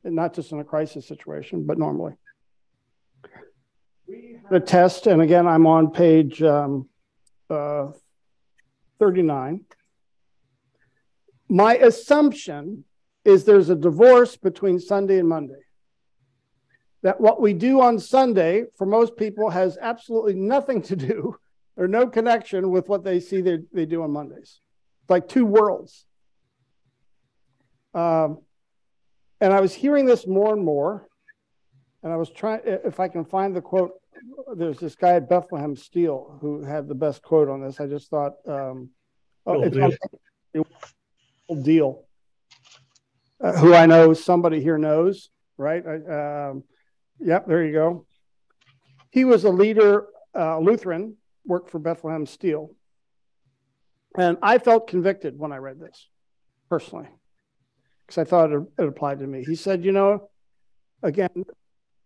And not just in a crisis situation, but normally. We had a test, and again, I'm on page 39. My assumption is there's a divorce between Sunday and Monday. That what we do on Sunday, for most people, has absolutely nothing to do or no connection with what they see they do on Mondays. It's like two worlds. And I was hearing this more and more, and I was trying, if I can find the quote, there's this guy at Bethlehem Steel who had the best quote on this. I just thought, Deal. who I know somebody here knows, right? Yep, there you go. He was a leader, Lutheran, worked for Bethlehem Steel. And I felt convicted when I read this, personally, because I thought it applied to me. He said, you know, again,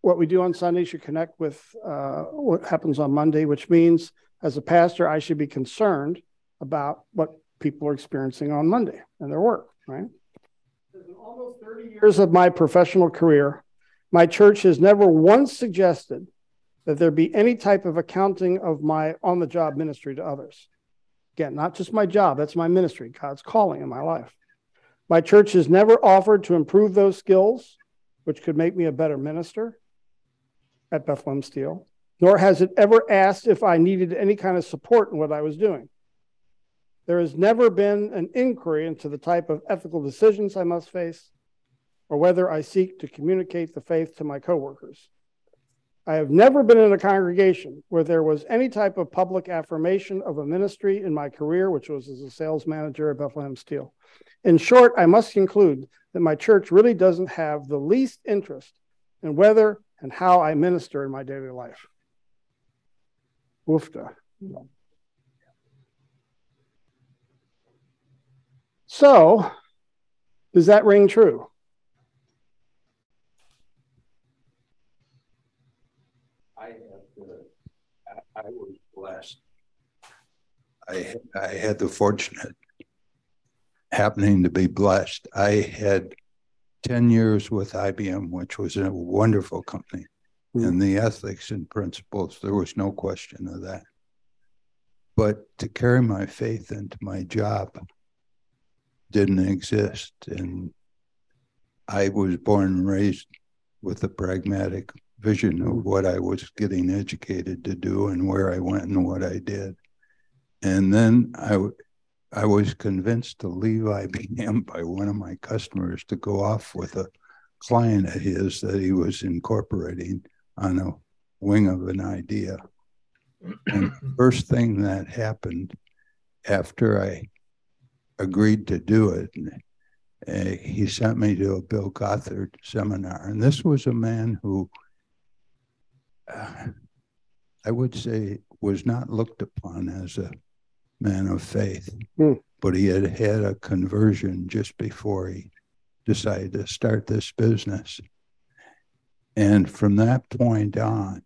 what we do on Sunday should connect with what happens on Monday, which means as a pastor, I should be concerned about what people are experiencing on Monday and their work, right? In almost 30 years of my professional career, my church has never once suggested that there be any type of accounting of my on-the-job ministry to others. Again, not just my job, that's my ministry, God's calling in my life. My church has never offered to improve those skills, which could make me a better minister at Bethlehem Steel, nor has it ever asked if I needed any kind of support in what I was doing. There has never been an inquiry into the type of ethical decisions I must face, or whether I seek to communicate the faith to my coworkers. I have never been in a congregation where there was any type of public affirmation of a ministry in my career, which was as a sales manager at Bethlehem Steel. In short, I must conclude that my church really doesn't have the least interest in whether and how I minister in my daily life. Woofda. So, does that ring true? I was blessed. I had the fortunate happening to be blessed. I had 10 years with IBM, which was a wonderful company. And the ethics and principles, there was no question of that. But to carry my faith into my job didn't exist. And I was born and raised with a pragmatic vision of what I was getting educated to do and where I went and what I did. And then I was convinced to leave IBM by one of my customers to go off with a client of his that he was incorporating on a wing of an idea. And the first thing that happened after I agreed to do it, he sent me to a Bill Gothard seminar. And this was a man who I would say was not looked upon as a man of faith, but he had had a conversion just before he decided to start this business. And from that point on,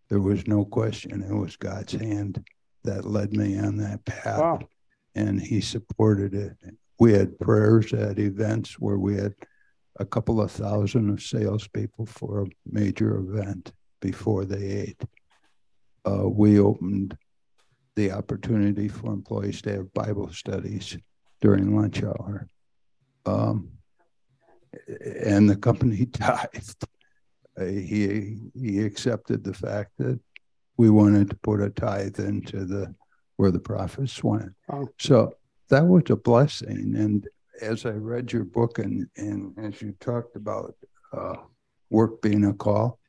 there was no question it was God's hand that led me on that path. Wow. And he supported it. We had prayers at events where we had a couple of thousand of salespeople for a major event before they ate. We opened the opportunity for employees to have Bible studies during lunch hour. And the company tithed. He accepted the fact that we wanted to put a tithe into where the profits went. Oh. So that was a blessing. And as I read your book and as you talked about work being a call,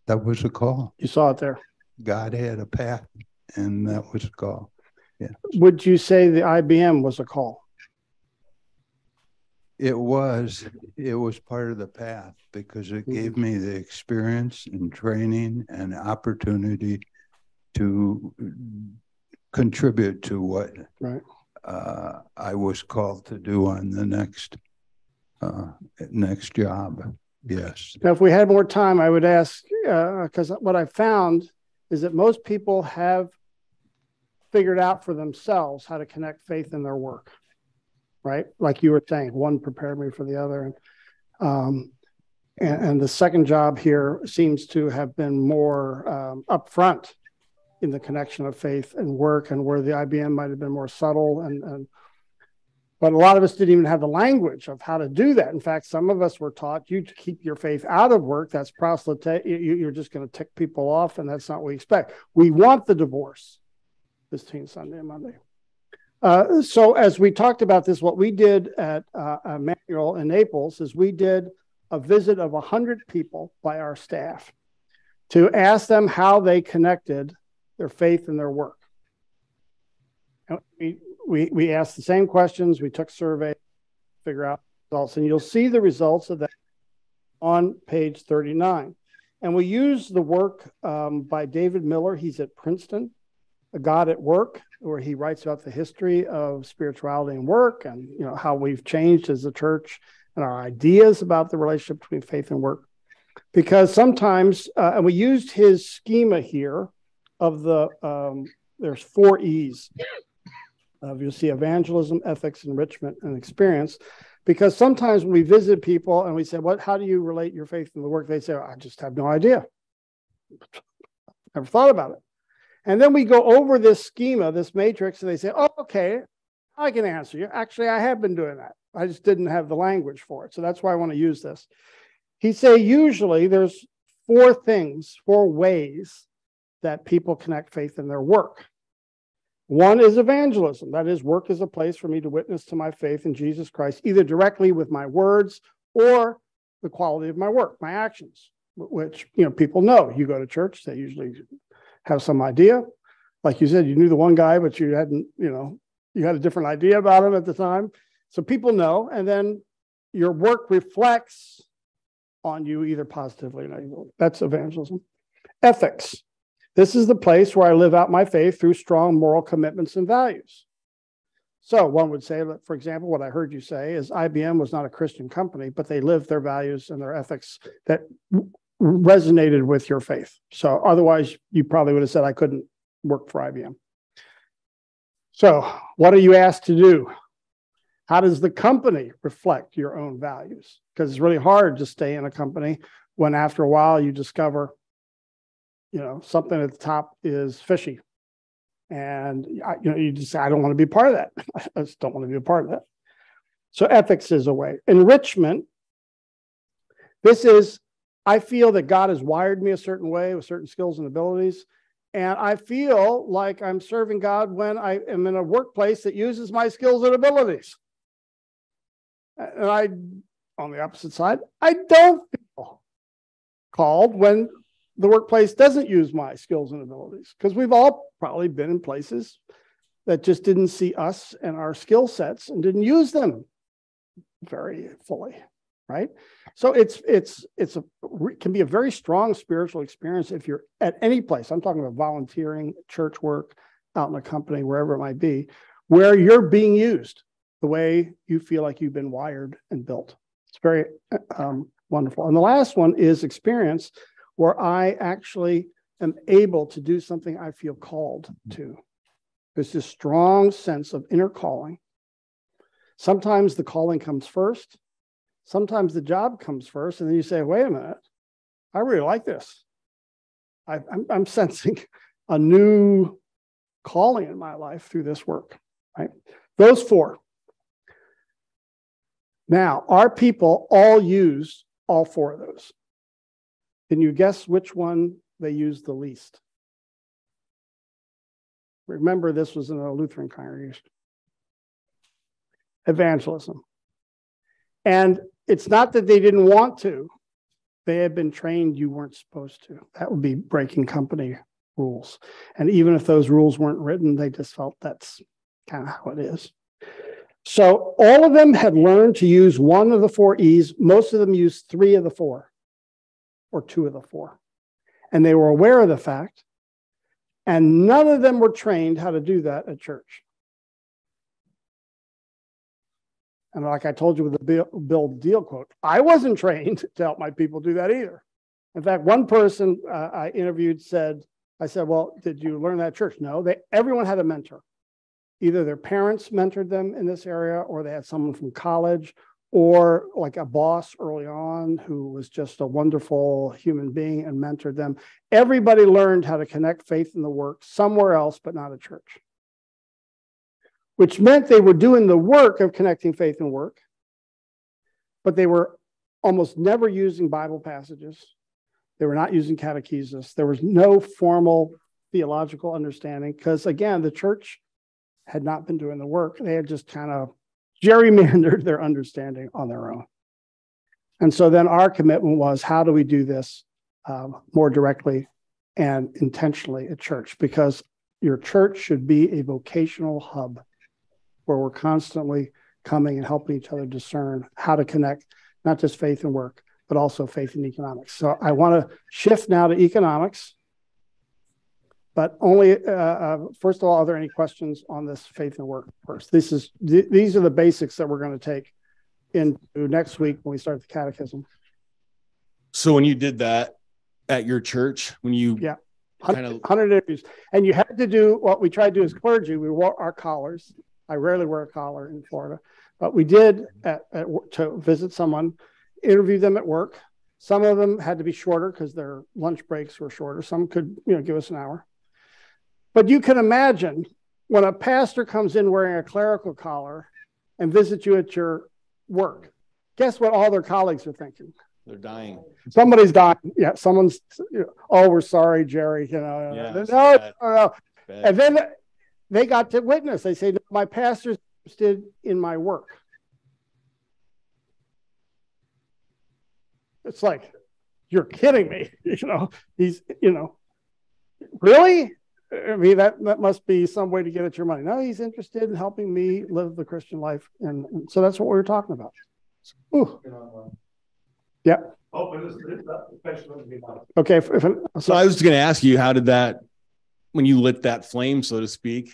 that was a call. You saw it there. God had a path, and that was a call. Yeah. Would you say the IBM was a call? It was part of the path because it gave me the experience and training and opportunity to contribute to what I was called to do on the next job. Yes. Now, if we had more time, I would ask, because what I found is that most people have figured out for themselves how to connect faith in their work, right? Like you were saying, one prepared me for the other. And the second job here seems to have been more upfront in the connection of faith and work, and where the IBM might have been more subtle. But a lot of us didn't even have the language of how to do that. In fact, some of us were taught you to keep your faith out of work. That's proselyte. You're just going to tick people off, and that's not what we expect. We want the divorce between Sunday and Monday. So as we talked about this, what we did at Emmanuel in Naples is we did a visit of 100 people by our staff to ask them how they connected their faith and their work. And we asked the same questions. We took surveys, figure out results. And you'll see the results of that on page 39. And we use the work by David Miller. He's at Princeton, A God at Work, where he writes about the history of spirituality and work, and how we've changed as a church and our ideas about the relationship between faith and work. Because sometimes, and we used his schema here of there's 4 E's. You'll see evangelism, ethics, enrichment, and experience. Because sometimes when we visit people and we say, how do you relate your faith in the work? They say, I just have no idea. Never thought about it. And then we go over this schema, this matrix, and they say, okay, I can answer you. Actually, I have been doing that. I just didn't have the language for it. So that's why I want to use this. He'd say usually there's 4 ways that people connect faith in their work. One is evangelism. That is, work is a place for me to witness to my faith in Jesus Christ, either directly with my words or the quality of my work, my actions, which, people know. You go to church, they usually have some idea. Like you said, you knew the one guy, but you hadn't, you had a different idea about him at the time. So people know, and then your work reflects on you either positively or negatively. That's evangelism. Ethics. This is the place where I live out my faith through strong moral commitments and values. So one would say, for example, what I heard you say is IBM was not a Christian company, but they lived their values and their ethics that resonated with your faith. So otherwise, you probably would have said, I couldn't work for IBM. So what are you asked to do? How does the company reflect your own values? Because it's really hard to stay in a company when after a while you discover, something at the top is fishy. And, you just say, I don't want to be part of that. I just don't want to be a part of that. So ethics is a way. Enrichment. This is, I feel that God has wired me a certain way with certain skills and abilities. And I feel like I'm serving God when I am in a workplace that uses my skills and abilities. And on the opposite side, I don't feel called when the workplace doesn't use my skills and abilities, because we've all probably been in places that just didn't see us and our skill sets and didn't use them very fully, right? So it can be a very strong spiritual experience if you're at any place. I'm talking about volunteering, church work, out in a company, wherever it might be, where you're being used the way you feel like you've been wired and built. It's very wonderful. And the last one is experience, where I actually am able to do something I feel called to. There's this strong sense of inner calling. Sometimes the calling comes first. Sometimes the job comes first. And then you say, wait a minute, I really like this. I'm sensing a new calling in my life through this work, right? Those 4. Now, our people all use all 4 of those. Can you guess which one they use the least? Remember, this was in a Lutheran congregation. Evangelism. And it's not that they didn't want to. They had been trained you weren't supposed to. That would be breaking company rules. And even if those rules weren't written, they just felt that's kind of how it is. So all of them had learned to use one of the 4 E's. Most of them used 3 of the 4. Or 2 of the 4. And they were aware of the fact, and none of them were trained how to do that at church. And like I told you with the Bill Deal quote, I wasn't trained to help my people do that either. In fact, one person I interviewed said, well, did you learn that at church? No, everyone had a mentor. Either their parents mentored them in this area, or they had someone from college, or like a boss early on who was just a wonderful human being and mentored them. Everybody learned how to connect faith in the work somewhere else, but not at church. Which meant they were doing the work of connecting faith and work, but they were almost never using Bible passages. They were not using catechesis. There was no formal theological understanding because, again, the church had not been doing the work. They had just kind of gerrymandered their understanding on their own. And so then our commitment was, how do we do this more directly and intentionally at church? Because your church should be a vocational hub where we're constantly coming and helping each other discern how to connect, not just faith and work, but also faith and economics. So I want to shift now to economics, but only, first of all, are there any questions on this faith and work first? These are the basics that we're going to take into next week when we start the catechism. So when you did that at your church, when you 100 interviews, and you had to do what we tried to do as clergy. We wore our collars. I rarely wear a collar in Florida, but we did to visit someone, interview them at work. Some of them had to be shorter because their lunch breaks were shorter. Some could, give us an hour. But you can imagine when a pastor comes in wearing a clerical collar and visits you at your work, guess what all their colleagues are thinking? They're dying. Somebody's dying. Yeah, someone's, oh, we're sorry, Jerry. Yeah, no. And then they got to witness. They say, no, my pastor's interested in my work. It's like, you're kidding me. He's, really? I mean, that must be some way to get at your money. No, he's interested in helping me live the Christian life. And so that's what we were talking about. Ooh. Yeah. Okay. So I was going to ask you, how did that, when you lit that flame, so to speak,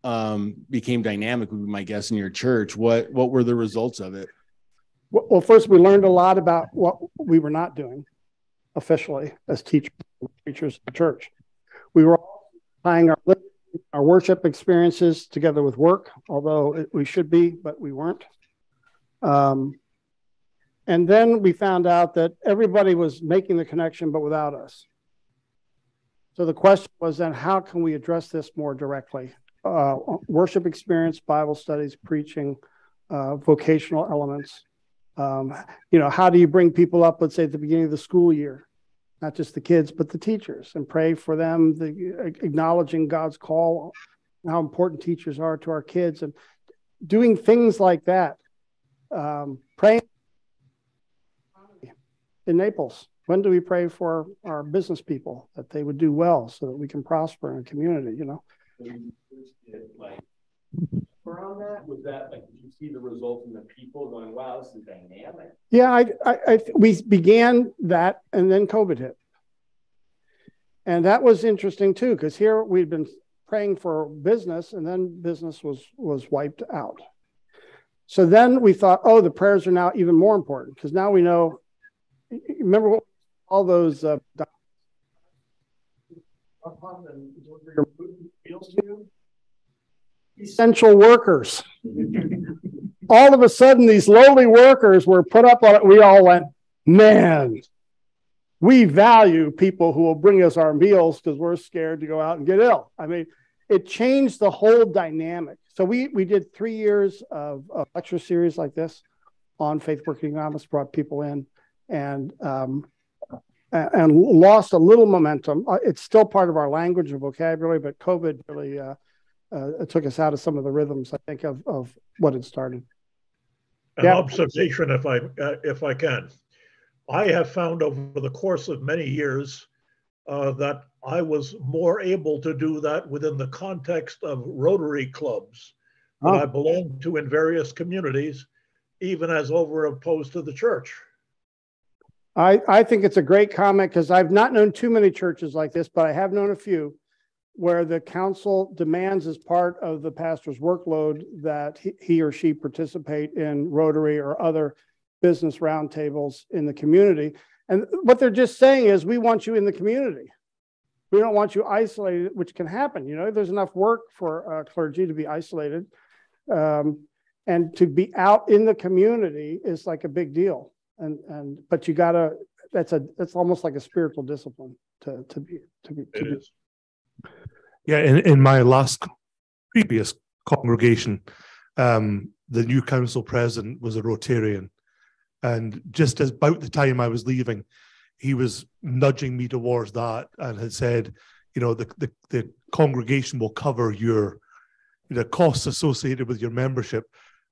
became dynamic, would be my guess, in your church? What were the results of it? Well, first, we learned a lot about what we were not doing officially as teachers of the church. We were all tying our worship experiences together with work, although we should be, but we weren't. And then we found out that everybody was making the connection, but without us. So the question was then, how can we address this more directly? Worship experience, Bible studies, preaching, vocational elements. How do you bring people up, let's say, at the beginning of the school year? Not just the kids, but the teachers, and pray for them, acknowledging God's call, how important teachers are to our kids, and doing things like that. Praying in Naples. When do we pray for our business people that they would do well so that we can prosper in a community, Around that, was that like, did you see the results in the people going, wow, this is dynamic? Yeah, we began that, and then COVID hit. And that was interesting too, because here we'd been praying for business, and then business was wiped out. So then we thought, oh, the prayers are now even more important, because now we know. Remember what all those essential workers. All of a sudden, these lowly workers were put up on it. We all went, man, we value people who will bring us our meals because we're scared to go out and get ill. I mean, it changed the whole dynamic. So we did 3 years of a lecture series like this on faith working economics, brought people in, and lost a little momentum. It's still part of our language and vocabulary, but COVID really it took us out of some of the rhythms, I think, of what had started. An observation, if I can. I have found over the course of many years that I was more able to do that within the context of Rotary clubs that I belonged to in various communities, even as over opposed to the church. I think it's a great comment, because I've not known too many churches like this, but I have known a few where the council demands, as part of the pastor's workload, that he or she participate in Rotary or other business roundtables in the community. And what they're just saying is, we want you in the community. We don't want you isolated, which can happen. There's enough work for clergy to be isolated. And to be out in the community is like a big deal. But you gotta, that's almost like a spiritual discipline to be. Yeah, in my previous congregation, the new council president was a Rotarian, and just as about the time I was leaving, he was nudging me towards that and had said, the congregation will cover your costs associated with your membership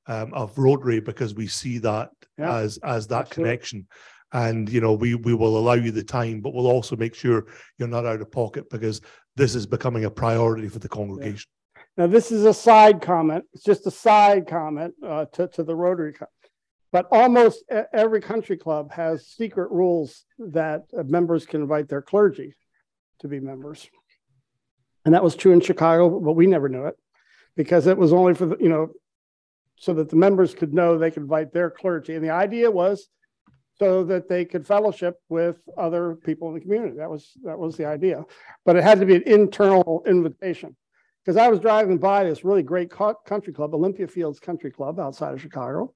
of Rotary, because we see that as that Absolutely. Connection. And, we will allow you the time, but we'll also make sure you're not out of pocket, because this is becoming a priority for the congregation. Now, this is a side comment. It's just a side comment to the Rotary Club. But almost every country club has secret rules that members can invite their clergy to be members. And that was true in Chicago, but we never knew it because it was only for the, so that the members could know they could invite their clergy. And the idea was so that they could fellowship with other people in the community. That was the idea. But it had to be an internal invitation. Because I was driving by this really great country club, Olympia Fields Country Club outside of Chicago,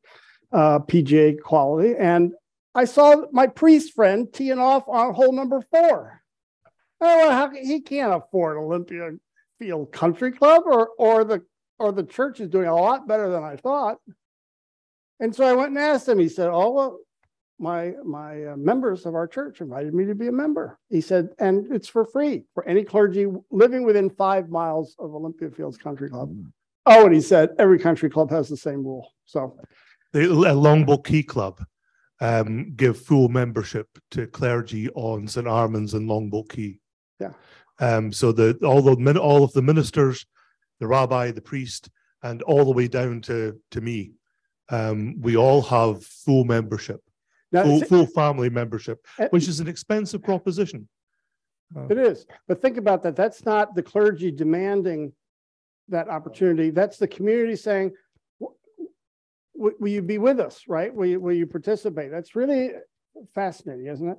PGA quality. And I saw my priest friend teeing off on hole number 4. Oh, he can't afford Olympia Field Country Club, or the church is doing a lot better than I thought. And so I went and asked him. He said, "Oh, well, my members of our church invited me to be a member." He said, "And it's for free for any clergy living within 5 miles of Olympia Fields Country Club." Oh, and he said every country club has the same rule. So the Longboat Key Club give full membership to clergy on St. Armand's and Longboat Key. Yeah. So all of the ministers, the rabbi, the priest, and all the way down to me, we all have full membership. Now, full family membership, which is an expensive proposition. It is. But think about that. That's not the clergy demanding that opportunity. That's the community saying, will you be with us, right? Will you participate? That's really fascinating, isn't it?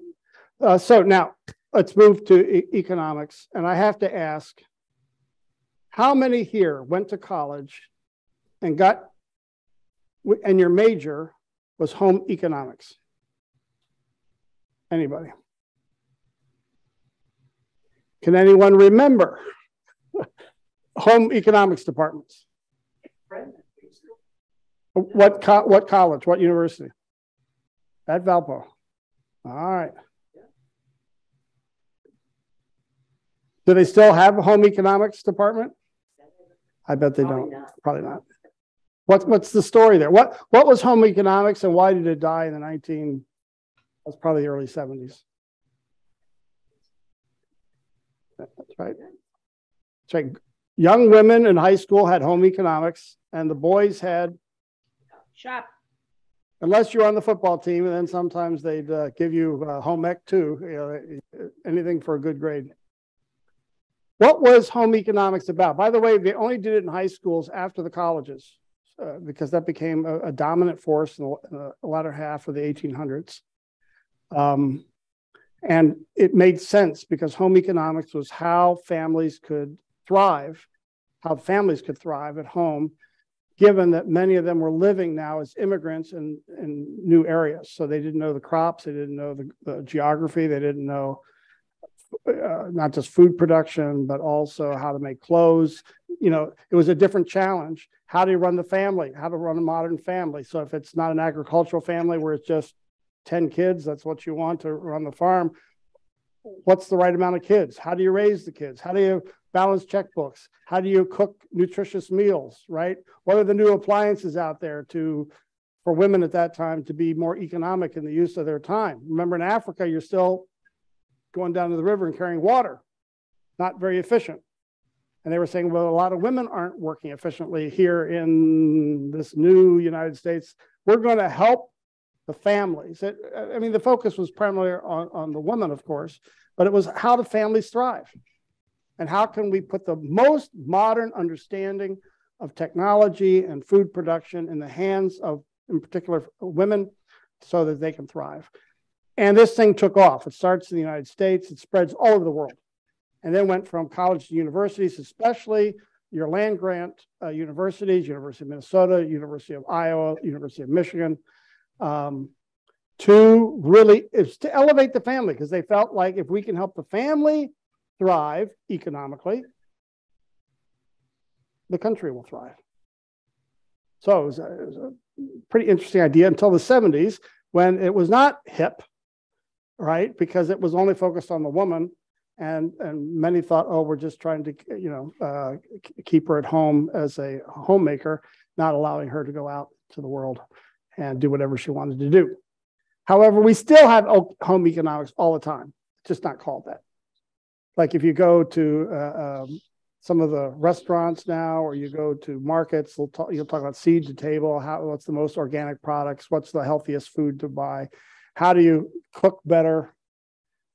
So now let's move to economics. And I have to ask, how many here went to college and your major was home economics? Anybody? Can anyone remember home economics departments? What college? What university? At Valpo. All right. Do they still have a home economics department? I bet they don't. Probably not. What's the story there? What was home economics and why did it die in the that's probably the early 70s. That's right. That's right. Young women in high school had home economics and the boys had shop. Unless you're on the football team, and then sometimes they'd give you home ec too, anything for a good grade. What was home economics about? By the way, they only did it in high schools after the colleges because that became a dominant force in the latter half of the 1800s. And it made sense because home economics was how families could thrive at home, given that many of them were living now as immigrants in new areas. So they didn't know the crops, they didn't know the geography, they didn't know not just food production, but also how to make clothes. It was a different challenge. How do you run the family? How to run a modern family? So if it's not an agricultural family where it's just 10 kids, that's what you want to run the farm. What's the right amount of kids? How do you raise the kids? How do you balance checkbooks? How do you cook nutritious meals, right? What are the new appliances out there for women at that time to be more economic in the use of their time? Remember, in Africa, you're still going down to the river and carrying water, not very efficient. And they were saying, well, a lot of women aren't working efficiently here in this new United States. We're going to help the families. The focus was primarily on the woman, of course, but it was how do families thrive? And how can we put the most modern understanding of technology and food production in the hands of, in particular, women so that they can thrive? And this thing took off. It starts in the United States. It spreads all over the world. And then went from college to universities, especially your land-grant universities, University of Minnesota, University of Iowa, University of Michigan, to elevate the family, because they felt like if we can help the family thrive economically, the country will thrive. So it was a pretty interesting idea until the 70s, when it was not hip, right? Because it was only focused on the woman, and many thought, oh, we're just trying to keep her at home as a homemaker, not allowing her to go out to the world and do whatever she wanted to do. However, we still have home economics all the time. It's just not called that. Like if you go to some of the restaurants now, or you go to markets, you'll talk about seed to table, what's the most organic products, what's the healthiest food to buy, how do you cook better,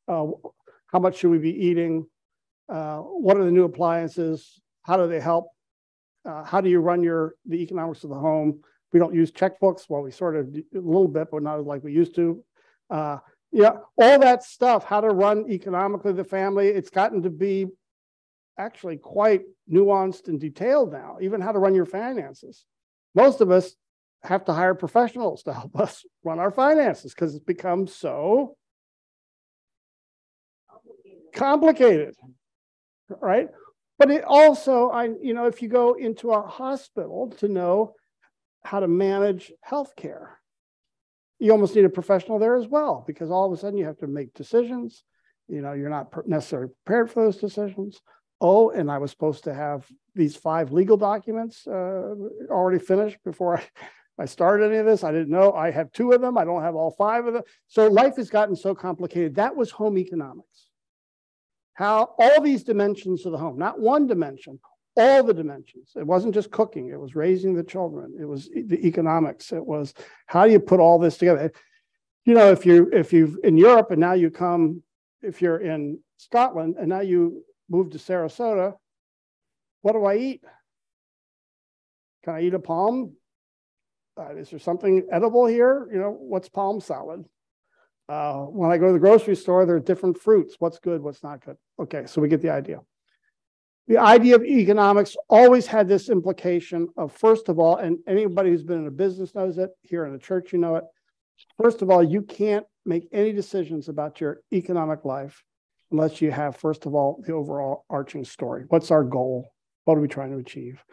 how much should we be eating, what are the new appliances, how do they help, how do you run the economics of the home. We don't use checkbooks. Well, we sort of do a little bit, but not like we used to. Yeah, all that stuff, how to run economically the family, it's gotten to be actually quite nuanced and detailed now, even how to run your finances. Most of us have to hire professionals to help us run our finances because it's become so complicated, right? But it also, if you go into a hospital to know how to manage healthcare, you almost need a professional there as well, because all of a sudden you have to make decisions. You're not necessarily prepared for those decisions. Oh, and I was supposed to have these 5 legal documents already finished before I started any of this. I didn't know. I have 2 of them. I don't have all 5 of them. So life has gotten so complicated. That was home economics. How all these dimensions of the home, not one dimension, all the dimensions. It wasn't just cooking. It was raising the children. It was the economics. It was how do you put all this together? If you've in Europe and now you come, if you're in Scotland and now you move to Sarasota, what do I eat? Can I eat a palm? Is there something edible here? What's palm salad? When I go to the grocery store, there are different fruits. What's good? What's not good? Okay, so we get the idea. The idea of economics always had this implication of, first of all, and anybody who's been in a business knows it, here in the church you know it, first of all, you can't make any decisions about your economic life unless you have, first of all, the overall arching story. What's our goal? What are we trying to achieve?